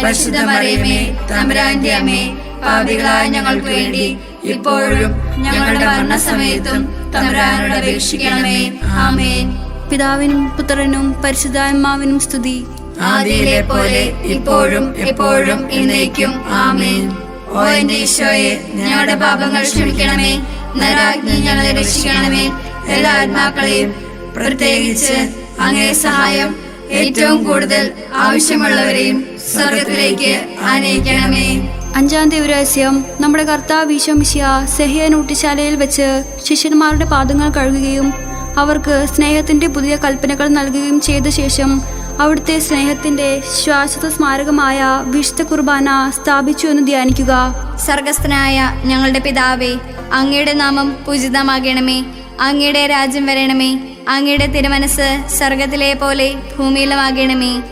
Speaker 2: പരിശുദ്ധ മറിയമേ, തമ്പുരാന്റെ അമ്മേ, പാപികളായ ഞങ്ങൾക്ക് വേണ്ടി ഇപ്പോഴും ഞങ്ങളുടെ മരണസമയത്തും തമ്പുരാനോട് അപേക്ഷിക്കണമേ. ആമേൻ.
Speaker 1: പിതാവിനും പുത്രനും പരിശുദ്ധാത്മാവിനും സ്തുതി.
Speaker 2: ആദിയിലെ പോലെ ഇപ്പോഴും എപ്പോഴും എന്നേക്കും. ആമേൻ. ഓ എന്റെ ഈശോയെ, ഞങ്ങളുടെ പാപങ്ങൾ ക്ഷമിക്കണമേ. നരാജ്ഞി ഞങ്ങളെ രക്ഷിക്കണമേ. എല്ലാ ആത്മാക്കളെയും, പ്രത്യേകിച്ച് അങ്ങേ സഹായം ഏറ്റവും കൂടുതൽ ആവശ്യമുള്ളവരെയും സ്വർഗത്തിലേക്ക് ആനയിക്കണമേ.
Speaker 1: അഞ്ചാം ദിവരഹസ്യം. നമ്മുടെ കർത്താവ് ഈശോ മിശിഹ സെഹിയ ഊട്ടിശാലയിൽ വെച്ച് ശിഷ്യന്മാരുടെ പാദങ്ങൾ കഴുകുകയും അവർക്ക് സ്നേഹത്തിന്റെ പുതിയ കൽപ്പനകൾ നൽകുകയും ചെയ്ത ശേഷം അവിടുത്തെ സ്നേഹത്തിന്റെ ശാശ്വത സ്മാരകമായ വിശുദ്ധ കുർബാന സ്ഥാപിച്ചു എന്ന് ധ്യാനിക്കുക.
Speaker 3: സ്വർഗസ്ഥനായ ഞങ്ങളുടെ പിതാവേ, അങ്ങയുടെ നാമം പൂജിതമാകണമേ. അങ്ങയുടെ രാജ്യം വരണമേ. അങ്ങയുടെ തിരുമനസ് സ്വർഗത്തിലെ പോലെ ഭൂമിയിലുമാകണമേ.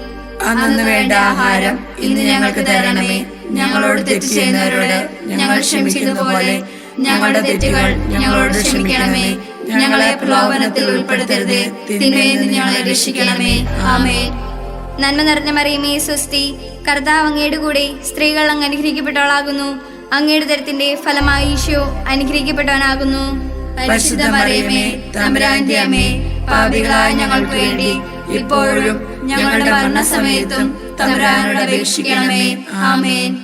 Speaker 2: അന്നു വേണ്ട ആഹാരം ഇന്ന് ഞങ്ങൾക്ക് തരണമേ. ഞങ്ങളോട് തെറ്റ് ചെയ്യുന്നവരോട് ഞങ്ങൾ ക്ഷമിക്കുന്നത് പോലെ ഞങ്ങളുടെ തെറ്റുകൾ ഞങ്ങളോട് ക്ഷമിക്കണമേ. ഞങ്ങളെ പ്രലോഭനത്തിൽ ഉൾപ്പെടുത്തരുതേ. തിന്മയിൽ നിന്ന് ഞങ്ങളെ രക്ഷിക്കണമേ. ആമേൻ.
Speaker 3: നന്മ നിറഞ്ഞ മറിയമേ സ്വസ്തി, കർത്താവ് അങ്ങയുടെ കൂടെ സ്ത്രീകൾ അങ്ങ് അനുഗ്രഹിക്കപ്പെട്ടവളാകുന്നു. അങ്ങയുടെ ദരത്തിന്റെ ഫലമായി ഈശോ അനുഗ്രഹിക്കപ്പെട്ടവനാകുന്നു.
Speaker 2: പരിശുദ്ധ മറിയമേ, തമ്പുരാന്റെ അമ്മേ, പാപികളായ ഞങ്ങൾക്ക് വേണ്ടി ഇപ്പോഴും ഞങ്ങളുടെ മരണസമയത്തും തമ്പുരാനോട് അപേക്ഷിക്കണമേ. ആമേൻ.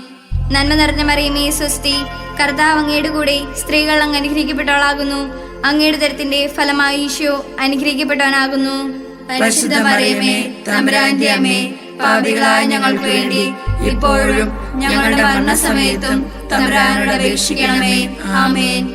Speaker 3: നന്മ നിറഞ്ഞ മറിയമേ സ്വസ്തി, കർത്താവ് അങ്ങയുടെ കൂടെ സ്ത്രീകൾ അങ്ങ് അനുഗ്രഹിക്കപ്പെട്ടവളാകുന്നു. അങ്ങയുടെ ദരത്തിന്റെ ഫലമായി ഈശോ അനുഗ്രഹിക്കപ്പെട്ടവനാകുന്നു.
Speaker 2: പരിശുദ്ധ മറിയമേ, തമ്പുരാന്റെ അമ്മേ, പാപികളായ ഞങ്ങൾക്ക് വേണ്ടി ഇപ്പോഴും ഞങ്ങളുടെ മരണസമയത്തും തമ്പുരാനോട് അപേക്ഷിക്കണമേ. ആമേൻ.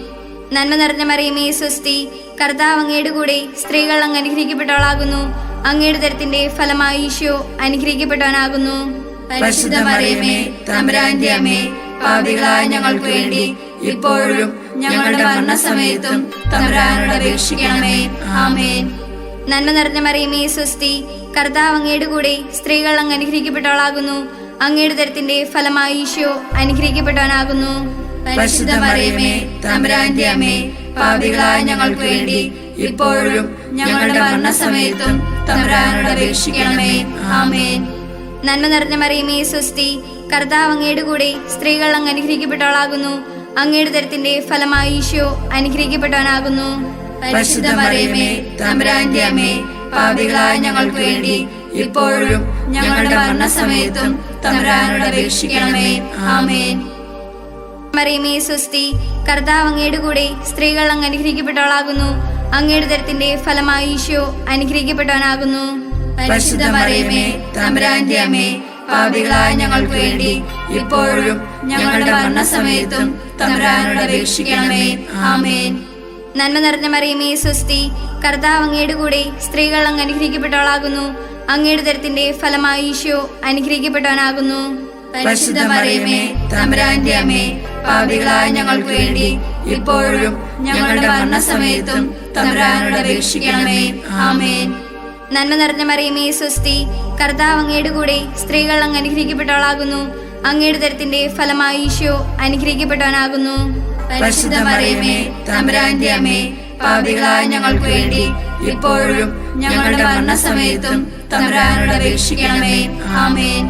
Speaker 3: നന്മ നിറഞ്ഞ മറിയമേ സ്വസ്തി, കർത്താവ് അങ്ങയുടെ കൂടെ സ്ത്രീകൾ അങ്ങ് അനുഗ്രഹിക്കപ്പെട്ടവളാകുന്നു. അങ്ങയുടെ ദരത്തിന്റെ ഫലമായി ഈശോ അനുഗ്രഹിക്കപ്പെട്ടവനാകുന്നു.
Speaker 2: പരിശുദ്ധ മറിയമേ, തമ്പുരാന്റെ അമ്മേ, പാപികളായ ഞങ്ങൾക്ക് വേണ്ടി ഇപ്പോഴും ഞങ്ങളുടെ മരണസമയത്തും തമ്പുരാനോട് അപേക്ഷിക്കണമേ. ആമേൻ.
Speaker 3: നന്മ നിറഞ്ഞ മറിയമേ സ്വസ്തി, കർത്താവ് അങ്ങയുടെ കൂടെ സ്ത്രീകൾ അങ്ങ് അനുഗ്രഹിക്കപ്പെട്ടവളാകുന്നു. അങ്ങയുടെ ദരത്തിന്റെ ഫലമായി ഈശോ അനുഗ്രഹിക്കപ്പെട്ടവനാകുന്നു.
Speaker 2: പരിശുദ്ധ മറിയമേ, തമ്പുരാന്റെ അമ്മേ, പാപികളായ ഞങ്ങൾക്ക് വേണ്ടി ഇപ്പോഴും ഞങ്ങളുടെ മരണസമയത്തും തമ്പുരാനോട് അപേക്ഷിക്കണമേ. ആമേൻ.
Speaker 3: നന്മ നിറഞ്ഞ മറിയമേ സ്വസ്തി, കർത്താവ് അങ്ങയുടെ കൂടെ സ്ത്രീകൾ അങ്ങ് അനുഗ്രഹിക്കപ്പെട്ടവളാകുന്നു. അങ്ങയുടെ ദരത്തിന്റെ ഫലമായി ഈശോ അനുഗ്രഹിക്കപ്പെട്ടവനാകുന്നു.
Speaker 2: പരിശുദ്ധ മറിയമേ, തമ്പുരാന്റെ അമ്മേ, പാപികളായ ഞങ്ങൾക്ക് വേണ്ടി ഇപ്പോഴും ഞങ്ങളുടെ മരണസമയത്തും തമ്പുരാനോട് അപേക്ഷിക്കണമേ. ആമേൻ.
Speaker 3: മറിയമേ സ്വസ്തി, കർത്താവ് അങ്ങയുടെ കൂടെ സ്ത്രീകൾ അങ്ങ് അനുഗ്രഹിക്കപ്പെട്ടവളാകുന്നു. അങ്ങയുടെ ദരത്തിന്റെ ഫലമായി ഈശോ അനുഗ്രഹിക്കപ്പെട്ടവനാകുന്നു.
Speaker 2: പരിശുദ്ധ മറിയമേ, തമ്പുരാന്റെ അമ്മേ, പാപികളായ ഞങ്ങൾക്ക് വേണ്ടി ഇപ്പോഴും ഞങ്ങളുടെ മരണസമയത്തും തമ്പുരാനോട് അപേക്ഷിക്കണമേ. ആമേൻ.
Speaker 3: നന്മ നിറഞ്ഞ മറിയമേ സ്വസ്തി, കർത്താവ് അങ്ങയുടെ കൂടെ സ്ത്രീകൾ അങ്ങ് അനുഗ്രഹിക്കപ്പെട്ടവളാകുന്നു. അങ്ങയുടെ ദരത്തിന്റെ ഫലമായി ഈശോ അനുഗ്രഹിക്കപ്പെട്ടവനാകുന്നു.
Speaker 2: പരിശുദ്ധ മറിയമേ, തമ്പുരാന്റെ അമ്മേ, പാപികളായ ഞങ്ങൾക്ക് വേണ്ടി ഇപ്പോഴും ഞങ്ങളുടെ മരണസമയത്തും തമ്പുരാനോട് അപേക്ഷിക്കണമേ. ആമേൻ.
Speaker 3: നന്മ നിറഞ്ഞ മറിയമേ സ്വസ്തി, കർത്താവ് അങ്ങയുടെ കൂടെ സ്ത്രീകൾ അങ്ങ് അനുഗ്രഹിക്കപ്പെട്ടവളാകുന്നു. അങ്ങയുടെ ദരത്തിന്റെ ഫലമായി ഈശോ അനുഗ്രഹിക്കപ്പെട്ടവനാകുന്നു.
Speaker 2: പരിശുദ്ധ മറിയമേ, തമ്പുരാന്റെ അമ്മേ, പാപികളായ ഞങ്ങൾക്ക് വേണ്ടി ഇപ്പോഴും ഞങ്ങളുടെ മരണസമയത്തും തമ്പുരാനോട് അപേക്ഷിക്കണമേ. ആമേൻ.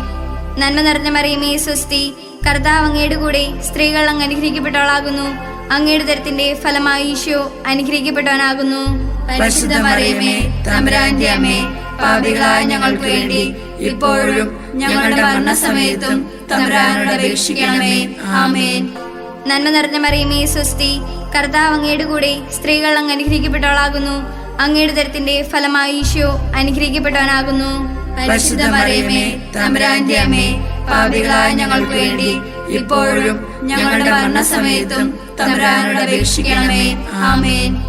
Speaker 3: നന്മ നിറഞ്ഞ മറിയമേ സ്വസ്തി, കർത്താവ് അങ്ങയുടെ കൂടെ സ്ത്രീകൾ അങ്ങ് അനുഗ്രഹിക്കപ്പെട്ടവളാകുന്നു. അങ്ങയുടെ ദരത്തിന്റെ ഫലമായി ഈശോ അനുഗ്രഹിക്കപ്പെട്ടവനാകുന്നു.
Speaker 2: പരിശുദ്ധ മറിയമേ, തമ്പുരാന്റെ അമ്മേ, പാപികളായ ഞങ്ങൾക്ക് വേണ്ടി ഇപ്പോഴും ഞങ്ങളുടെ മരണസമയത്തും തമ്പുരാനോട് അപേക്ഷിക്കണമേ. ആമേൻ.
Speaker 3: നന്മ നിറഞ്ഞ മറിയമേ സ്വസ്തി, കർത്താവ് അങ്ങയുടെ കൂടെ സ്ത്രീകൾ അങ്ങ് അനുഗ്രഹിക്കപ്പെട്ടവളാകുന്നു. അങ്ങയുടെ ദരത്തിന്റെ ഫലമായി ഈശോ അനുഗ്രഹിക്കപ്പെട്ടവനാകുന്നു.
Speaker 2: പരിശുദ്ധ മറിയമേ, തമ്പുരാന്റെ അമ്മേ, പാപികളായ ഞങ്ങൾക്ക് വേണ്ടി ഇപ്പോഴും ഞങ്ങളുടെ മരണസമയത്തും തമ്പുരാനോട് അപേക്ഷിക്കണമേ. ആമേൻ.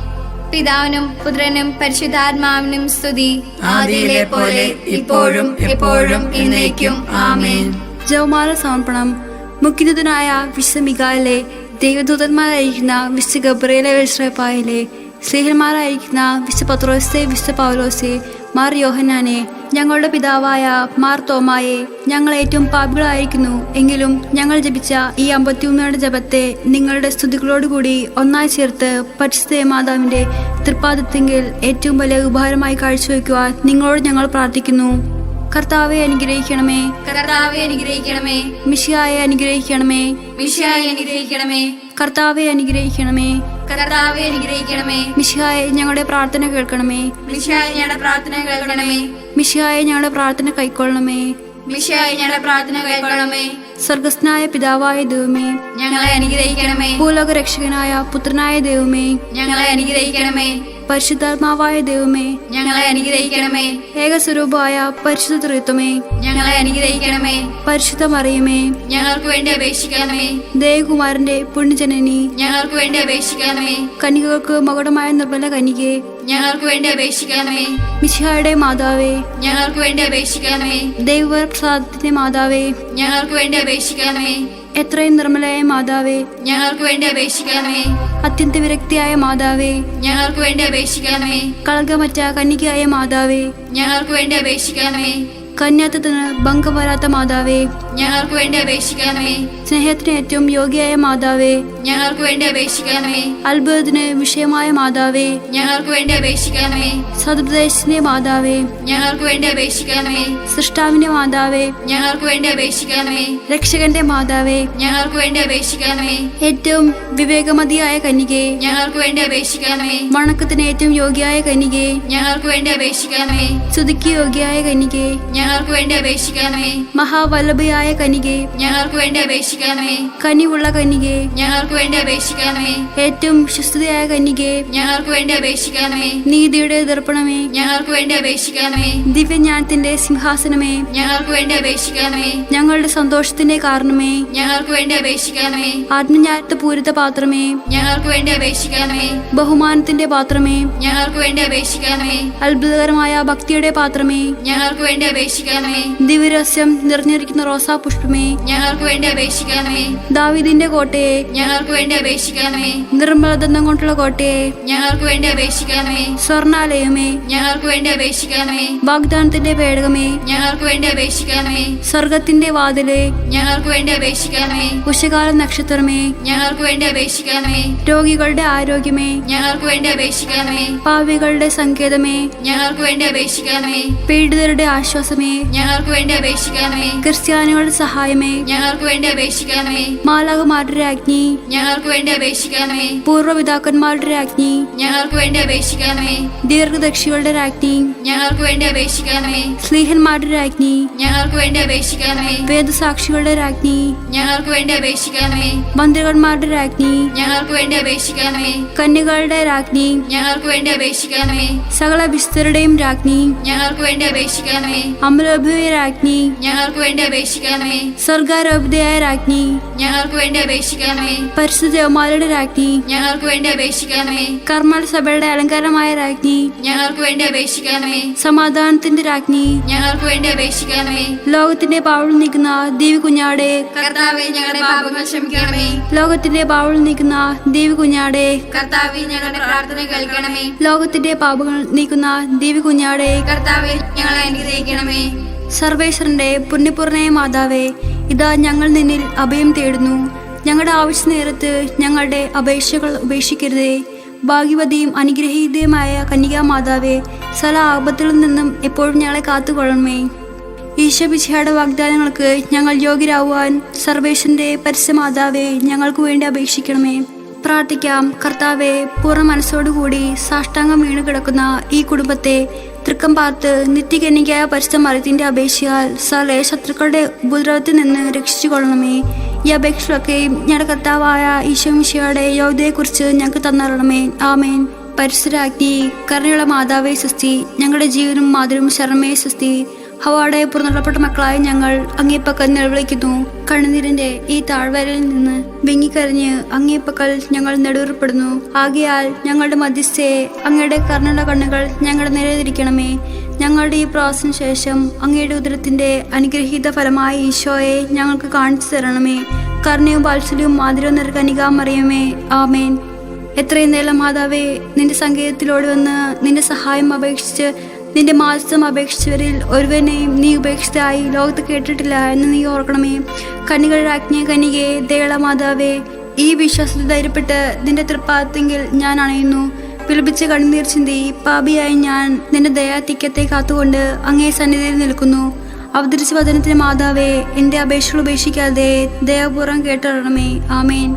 Speaker 3: പിതാവിനും പുത്രനും പരിശുദ്ധാത്മാവിനും സ്തുതി.
Speaker 2: ആദിയിലെ പോലെ ഇപ്പോഴും എപ്പോഴും എന്നേക്കും. ആമേൻ.
Speaker 1: ജവമാല സമർപ്പണം. മുഖ്യദൂതനായ വിശുദ്ധ മിഖായേലേ, ദൈവദൂതന്മാരായിരിക്കുന്ന വിശുദ്ധ ഗബ്രിയേലേ വെൽശ്രേപ്പായിലെ, സ്ലീഹന്മാരായിരിക്കുന്ന വിശുദ്ധ പത്രോസേ, വിശുദ്ധ പൗലോസേ, മാർ യോഹന്നാനെ, ഞങ്ങളുടെ പിതാവായ മാർ തോമായെ, ഞങ്ങൾ ഏറ്റവും പാപികളായിരിക്കുന്നു എങ്കിലും ഞങ്ങൾ ജപിച്ച ഈ 51 ജപത്തെ നിങ്ങളുടെ സ്തുതികളോടുകൂടി ഒന്നായി ചേർത്ത് പരിശുദ്ധ മാതാവിന്റെ തൃപ്പാദത്തിങ്കിൽ ഏറ്റവും വലിയ ഉപഹാരമായി കാഴ്ചവെക്കുവാൻ നിങ്ങളോട് ഞങ്ങൾ പ്രാർത്ഥിക്കുന്നു. കർത്താവെ അനുഗ്രഹിക്കണമേ.
Speaker 3: കർത്താവെ അനുഗ്രഹിക്കണമേ.
Speaker 1: മിശിഹായെ അനുഗ്രഹിക്കണമേ.
Speaker 3: മിശിഹായെ അനുഗ്രഹിക്കണമേ.
Speaker 1: കർത്താവെ അനുഗ്രഹിക്കണമേ.
Speaker 3: കർത്താവെ അനുഗ്രഹിക്കണമേ.
Speaker 1: മിശിഹായെ ഞങ്ങളുടെ പ്രാർത്ഥന കേൾക്കണമേ.
Speaker 3: മിശിഹായെ ഞങ്ങളുടെ പ്രാർത്ഥന കേൾക്കണമേ.
Speaker 1: മിശിഹായെ ഞങ്ങളുടെ പ്രാർത്ഥന കൈക്കൊള്ളണമേ.
Speaker 3: മിശിഹായെ ഞങ്ങളുടെ പ്രാർത്ഥന കേൾക്കണമേ.
Speaker 1: സ്വർഗസ്ഥനായ പിതാവായ ദൈവമേ,
Speaker 3: ഞങ്ങളെ അനുഗ്രഹിക്കണമേ.
Speaker 1: ഭൂലോക രക്ഷകനായ പുത്രനായ ദൈവമേ,
Speaker 3: ഞങ്ങളെ അനുഗ്രഹിക്കണമേ.
Speaker 1: പരിശുദ്ധാത്മാവായ ദൈവമേ,
Speaker 3: ഞങ്ങളെ അനുഗ്രഹിക്കണമേ.
Speaker 1: ഏകസ്വരൂപമായ പരിശുദ്ധ ത്രിത്വമേ,
Speaker 3: ഞങ്ങളെ അനുഗ്രഹിക്കണമേ.
Speaker 1: പരിശുദ്ധ മറിയമേ,
Speaker 3: ഞങ്ങൾക്ക് വേണ്ടി അപേക്ഷിക്കണമേ.
Speaker 1: ദേവകുമാരന്റെ പുണ്യജനനി,
Speaker 3: ഞങ്ങൾക്ക് വേണ്ടി അപേക്ഷിക്കണമേ.
Speaker 1: കന്യകൾക്ക് മകുടമായ നിർമ്മല കന്യകേ,
Speaker 3: ഞങ്ങൾക്ക് വേണ്ടി അപേക്ഷിക്കണമേ.
Speaker 1: മിശിഹായുടെ മാതാവേ,
Speaker 3: ഞങ്ങൾക്ക് വേണ്ടി അപേക്ഷിക്കണമേ.
Speaker 1: ദൈവപ്രസാദത്തിന്റെ മാതാവേ,
Speaker 3: ഞങ്ങൾക്ക് വേണ്ടി അപേക്ഷിക്കണമേ.
Speaker 1: എത്രയും നിർമ്മലയായ മാതാവേ,
Speaker 3: ഞങ്ങൾക്ക് വേണ്ടി അപേക്ഷിക്കണമേ.
Speaker 1: അത്യന്ത വിരക്തിയായ മാതാവേ,
Speaker 3: ഞങ്ങൾക്ക് വേണ്ടി അപേക്ഷിക്കണമേ.
Speaker 1: കളങ്കമറ്റ കന്യകയായ മാതാവേ,
Speaker 3: ഞങ്ങൾക്ക് വേണ്ടി അപേക്ഷിക്കണമേ.
Speaker 1: കന്യാത്വത്തിന് ഭംഗം വരാത്ത മാതാവേ,
Speaker 3: ഞങ്ങൾക്ക് വേണ്ടി അപേക്ഷിക്കണമേ.
Speaker 1: സ്നേഹത്തിന് ഏറ്റവും യോഗ്യയായ മാതാവേ,
Speaker 3: ഞങ്ങൾക്ക് വേണ്ടി അപേക്ഷിക്കണമേ.
Speaker 1: അത്ഭുതത്തിന് വിഷയമായ മാതാവേ,
Speaker 3: ഞങ്ങൾക്ക് വേണ്ടി അപേക്ഷിക്കണമേ.
Speaker 1: സതുപദേശത്തിന്റെ മാതാവേ,
Speaker 3: ഞങ്ങൾക്ക് വേണ്ടി അപേക്ഷിക്കണമേ.
Speaker 1: സൃഷ്ടാവിന്റെ മാതാവേ,
Speaker 3: ഞങ്ങൾക്ക് വേണ്ടി അപേക്ഷിക്കണമേ.
Speaker 1: രക്ഷകന്റെ മാതാവേ,
Speaker 3: ഞങ്ങൾക്ക് വേണ്ടി അപേക്ഷിക്കണമേ.
Speaker 1: ഏറ്റവും വിവേകമതിയായ കന്യകേ,
Speaker 3: ഞങ്ങൾക്ക് വേണ്ടി അപേക്ഷിക്കണമേ.
Speaker 1: വണക്കത്തിന് ഏറ്റവും യോഗ്യയായ കന്യകേ,
Speaker 3: ഞങ്ങൾക്ക് വേണ്ടി അപേക്ഷിക്കണമേ.
Speaker 1: സ്തുതിക്ക് യോഗ്യയായ കന്യകേ,
Speaker 3: ഞങ്ങൾക്ക് വേണ്ടി അപേക്ഷിക്കണമേ.
Speaker 1: മഹാവല്ലഭയായ കന്യകേ,
Speaker 3: ഞങ്ങൾക്ക് വേണ്ടി അപേക്ഷിക്കണമേ.
Speaker 1: കനിവുള്ള കന്യകേ,
Speaker 3: ഞങ്ങൾക്ക് വേണ്ടി അപേക്ഷിക്കണമേ.
Speaker 1: ഏറ്റവും വിശ്വസ്തയായ കന്യകേ,
Speaker 3: ഞങ്ങൾക്ക് വേണ്ടി അപേക്ഷിക്കണമേ.
Speaker 1: നീതിയുടെ ദർപ്പണമേ,
Speaker 3: ഞങ്ങൾക്ക് വേണ്ടി അപേക്ഷിക്കണമേ.
Speaker 1: ദിവ്യജ്ഞാനത്തിന്റെ സിംഹാസനമേ,
Speaker 3: ഞങ്ങൾക്ക് വേണ്ടി അപേക്ഷിക്കണമേ.
Speaker 1: ഞങ്ങളുടെ സന്തോഷത്തിന്റെ കാരണമേ,
Speaker 3: ഞങ്ങൾക്ക് വേണ്ടി അപേക്ഷിക്കണമേ.
Speaker 1: ആത്മജ്ഞാനത്തെ പൂരിത പാത്രമേ,
Speaker 3: ഞങ്ങൾക്ക് വേണ്ടി അപേക്ഷിക്കണമേ.
Speaker 1: ബഹുമാനത്തിന്റെ പാത്രമേ,
Speaker 3: ഞങ്ങൾക്ക് വേണ്ടി അപേക്ഷിക്കണമേ.
Speaker 1: അത്ഭുതകരമായ ഭക്തിയുടെ പാത്രമേ,
Speaker 3: ഞങ്ങൾക്ക് വേണ്ടി അപേക്ഷിക്കണമേ.
Speaker 1: ദിവ്യരഹസ്യം നിറഞ്ഞിരിക്കുന്ന റോസാ പുഷ്പമേ,
Speaker 3: ഞങ്ങൾക്ക് വേണ്ടി അപേക്ഷിക്കണമേ.
Speaker 1: ദാവീദിന്റെ കോട്ടയെ,
Speaker 3: ഞങ്ങൾക്ക് വേണ്ടി അപേക്ഷിക്കണമേ.
Speaker 1: നിർമ്മലദന്തം കൊണ്ടുള്ള കോട്ടയെ,
Speaker 3: ഞങ്ങൾക്ക് വേണ്ടി അപേക്ഷിക്കണമേ.
Speaker 1: സ്വർണാലയമേ,
Speaker 3: ഞങ്ങൾക്ക് വേണ്ടി അപേക്ഷിക്കണമേ.
Speaker 1: വാഗ്ദാനത്തിന്റെ പേടകമേ,
Speaker 3: ഞങ്ങൾക്ക് വേണ്ടി അപേക്ഷിക്കണമേ.
Speaker 1: സ്വർഗത്തിന്റെ വാതിലെ,
Speaker 3: ഞങ്ങൾക്ക് വേണ്ടി അപേക്ഷിക്കണമേ.
Speaker 1: ഉഷകാല നക്ഷത്രമേ,
Speaker 3: ഞങ്ങൾക്ക് വേണ്ടി അപേക്ഷിക്കണമേ.
Speaker 1: രോഗികളുടെ ആരോഗ്യമേ,
Speaker 3: ഞങ്ങൾക്ക് വേണ്ടി അപേക്ഷിക്കണമേ.
Speaker 1: പാവികളുടെ സങ്കേതമേ,
Speaker 3: ഞങ്ങൾക്ക് വേണ്ടി അപേക്ഷിക്കണമേ.
Speaker 1: പീഡിതരുടെ ആശ്വാസമേ,
Speaker 3: ഞങ്ങൾക്ക് വേണ്ടി അപേക്ഷിക്കണമേ.
Speaker 1: ക്രിസ്ത്യാനികളുടെ സഹായമേ,
Speaker 3: ഞങ്ങൾക്ക് വേണ്ടി അപേക്ഷിക്കണമേ.
Speaker 1: മാലാകമാരുടെ രാജ്ഞി,
Speaker 3: ഞങ്ങൾക്ക് വേണ്ടി അപേക്ഷിക്കണമേ.
Speaker 1: പൂർവ്വപിതാക്കന്മാരുടെ രാജ്ഞി,
Speaker 3: ഞങ്ങൾക്ക് വേണ്ടി അപേക്ഷിക്കണമേ.
Speaker 1: ദീർഘദർശികളുടെ രാജ്ഞി,
Speaker 3: ഞങ്ങൾക്ക് വേണ്ടി അപേക്ഷിക്കണമേ.
Speaker 1: സ്ലീഹന്മാരുടെ രാജ്ഞി,
Speaker 3: ഞങ്ങൾക്ക് വേണ്ടി അപേക്ഷിക്കണമേ.
Speaker 1: വേദസാക്ഷികളുടെ രാജ്ഞി,
Speaker 3: ഞങ്ങൾക്ക് വേണ്ടി അപേക്ഷിക്കണമേ.
Speaker 1: മന്ത്രികന്മാരുടെ രാജ്ഞി,
Speaker 3: ഞങ്ങൾക്ക് വേണ്ടി അപേക്ഷിക്കണമേ.
Speaker 1: കന്യകളുടെ രാജ്ഞി,
Speaker 3: ഞങ്ങൾക്ക് വേണ്ടി അപേക്ഷിക്കണമേ.
Speaker 1: സകല വിശുദ്ധരുടെയും രാജ്ഞി,
Speaker 3: ഞങ്ങൾക്ക് വേണ്ടി അപേക്ഷിക്കണമേ.
Speaker 1: അമലോഭയ രാജ്ഞി,
Speaker 3: ഞങ്ങൾക്ക് വേണ്ടി അപേക്ഷിക്കണമേ.
Speaker 1: സ്വർഗാരോപിതയായ രാജ്ഞി,
Speaker 3: ഞങ്ങൾക്ക് വേണ്ടി അപേക്ഷിക്കണമേ.
Speaker 1: പരിശുദ്ധ ദേവന്മാരുടെ രാജ്ഞി,
Speaker 3: ഞങ്ങൾക്ക് വേണ്ടി അപേക്ഷിക്കണമേ.
Speaker 1: കർമ്മൽ സഭയുടെ അലങ്കാരമായ രാജ്ഞി,
Speaker 3: ഞങ്ങൾക്ക് വേണ്ടി അപേക്ഷിക്കണമേ.
Speaker 1: സമാധാനത്തിന്റെ രാജ്ഞി,
Speaker 3: ഞങ്ങൾക്ക് വേണ്ടി അപേക്ഷിക്കണമേ.
Speaker 1: ലോകത്തിന്റെ പാവൾ നീക്കുന്ന ദേവി കുഞ്ഞാടെ,
Speaker 3: കർത്താവേ, ഞങ്ങളുടെ പാപങ്ങൾ ക്ഷമിക്കണമേ.
Speaker 1: ലോകത്തിന്റെ പാവൾ നീക്കുന്ന ദേവി കുഞ്ഞാടെ,
Speaker 3: കർത്താവേ, ഞങ്ങളുടെ പ്രാർത്ഥന കേൾക്കണമേ.
Speaker 1: ലോകത്തിന്റെ പാപങ്ങൾ നീക്കുന്ന ദേവി കുഞ്ഞാടെ,
Speaker 3: കർത്താവേ, ഞങ്ങളെ അനുഗ്രഹിക്കണമേ.
Speaker 1: സർവേശ്വരന്റെ പുണ്യപൂർണയ മാതാവേ, ഇതാ ഞങ്ങൾ നിന്നിൽ അഭയം തേടുന്നു. ഞങ്ങളുടെ ആവശ്യ നേരത്ത് ഞങ്ങളുടെ അപേക്ഷകൾ ഉപേക്ഷിക്കരുതേ. ഭാഗ്യവതിയും അനുഗ്രഹീതയുമായ കന്യകാ മാതാവേ, സകല ആപത്തിൽ നിന്നും എപ്പോഴും ഞങ്ങളെ കാത്തുകൊള്ളണമേ. ഈശോമിശിഹായുടെ വാഗ്ദാനങ്ങൾക്ക് ഞങ്ങൾ യോഗ്യരാകുവാൻ സർവേശ്വരന്റെ പരിശുദ്ധമാതാവേ, ഞങ്ങൾക്ക് വേണ്ടി അപേക്ഷിക്കണമേ. പ്രാർത്ഥിക്കാം. കർത്താവെ, പൂർണ്ണ മനസ്സോടുകൂടി സാഷ്ടാംഗം വീണു കിടക്കുന്ന ഈ കുടുംബത്തെ തൃക്കം പാർത്ത് നിത്യകന്യകയായ പരിശുദ്ധ മറിയത്തിന്റെ അപേക്ഷയാൽ സകല ശത്രുക്കളുടെ ഉപദ്രവത്തിൽ നിന്ന് രക്ഷിച്ചു കൊള്ളണമേ. ഈ അപേക്ഷകളൊക്കെയും ഞങ്ങളുടെ കർത്താവായ ഈശോമിശിഹായുടെ യോഗ്യതയെക്കുറിച്ച് ഞങ്ങൾക്ക് തന്നറിയണമേ. ആമേൻ. പരിശുദ്ധരാജ്ഞി, കരുണയുള്ള മാതാവേ സ്വസ്തി. ഞങ്ങളുടെ ജീവനും മാതൃവും ശരണമേ സ്വസ്തി. ഹവ്വായുടെ പുറന്തള്ളപ്പെട്ട മക്കളായ ഞങ്ങൾ അങ്ങേപ്പക്കൽ നിലവിളിക്കുന്നു. കണ്ണുനീരിന്റെ ഈ താഴ്വരയിൽ നിന്ന് വിങ്ങിക്കരഞ്ഞ് അങ്ങേപ്പക്കൽ ഞങ്ങൾ നെടുവേർപ്പെടുന്നു. ആകയാൽ ഞങ്ങളുടെ മധ്യസ്ഥയെ അങ്ങയുടെ കരുണയുള്ള കണ്ണുകൾ ഞങ്ങളുടെ നേരെ തിരിക്കണമേ. ഞങ്ങളുടെ ഈ പ്രവാസത്തിന് ശേഷം അങ്ങയുടെ ഉദരത്തിന്റെ അനുഗ്രഹീത ഫലമായ ഈശോയെ ഞങ്ങൾക്ക് കാണിച്ചു തരണമേ. കരുണയും വാത്സല്യവും മാധുര്യവും നിറഞ്ഞ കന്യകാ മറിയമേ, ആമേൻ. എത്രയും നേരം മാതാവേ, നിന്റെ സങ്കേതത്തിലോട് വന്ന് നിന്റെ സഹായം അപേക്ഷിച്ച് നിന്റെ മാസം അപേക്ഷിച്ചവരിൽ ഒരുവനെയും നീ ഉപേക്ഷിതയായി ലോകത്ത് കേട്ടിട്ടില്ല എന്ന് നീ ഓർക്കണമേ. കന്യകളുടെ രാജ്ഞി കന്യകേ, ദയയുള്ള മാതാവേ, ഈ വിശ്വാസത്തിൽ ധൈര്യപ്പെട്ട് നിന്റെ തൃപ്പാദത്തിൽ ഞാൻ അണയുന്നു. വിലപിച്ച് കണ്ണുനീർ ചിന്തി പാപിയായി ഞാൻ നിന്റെ ദയാതിക്യത്തെ കാത്തുകൊണ്ട് അങ്ങേ സന്നിധിയിൽ നിൽക്കുന്നു. അവതരിച്ച വചനത്തിന് മാതാവേ, എന്റെ അപേക്ഷകൾ ഉപേക്ഷിക്കാതെ ദയാപൂർവ്വം കേട്ടറിയണമേ. ആമേൻ.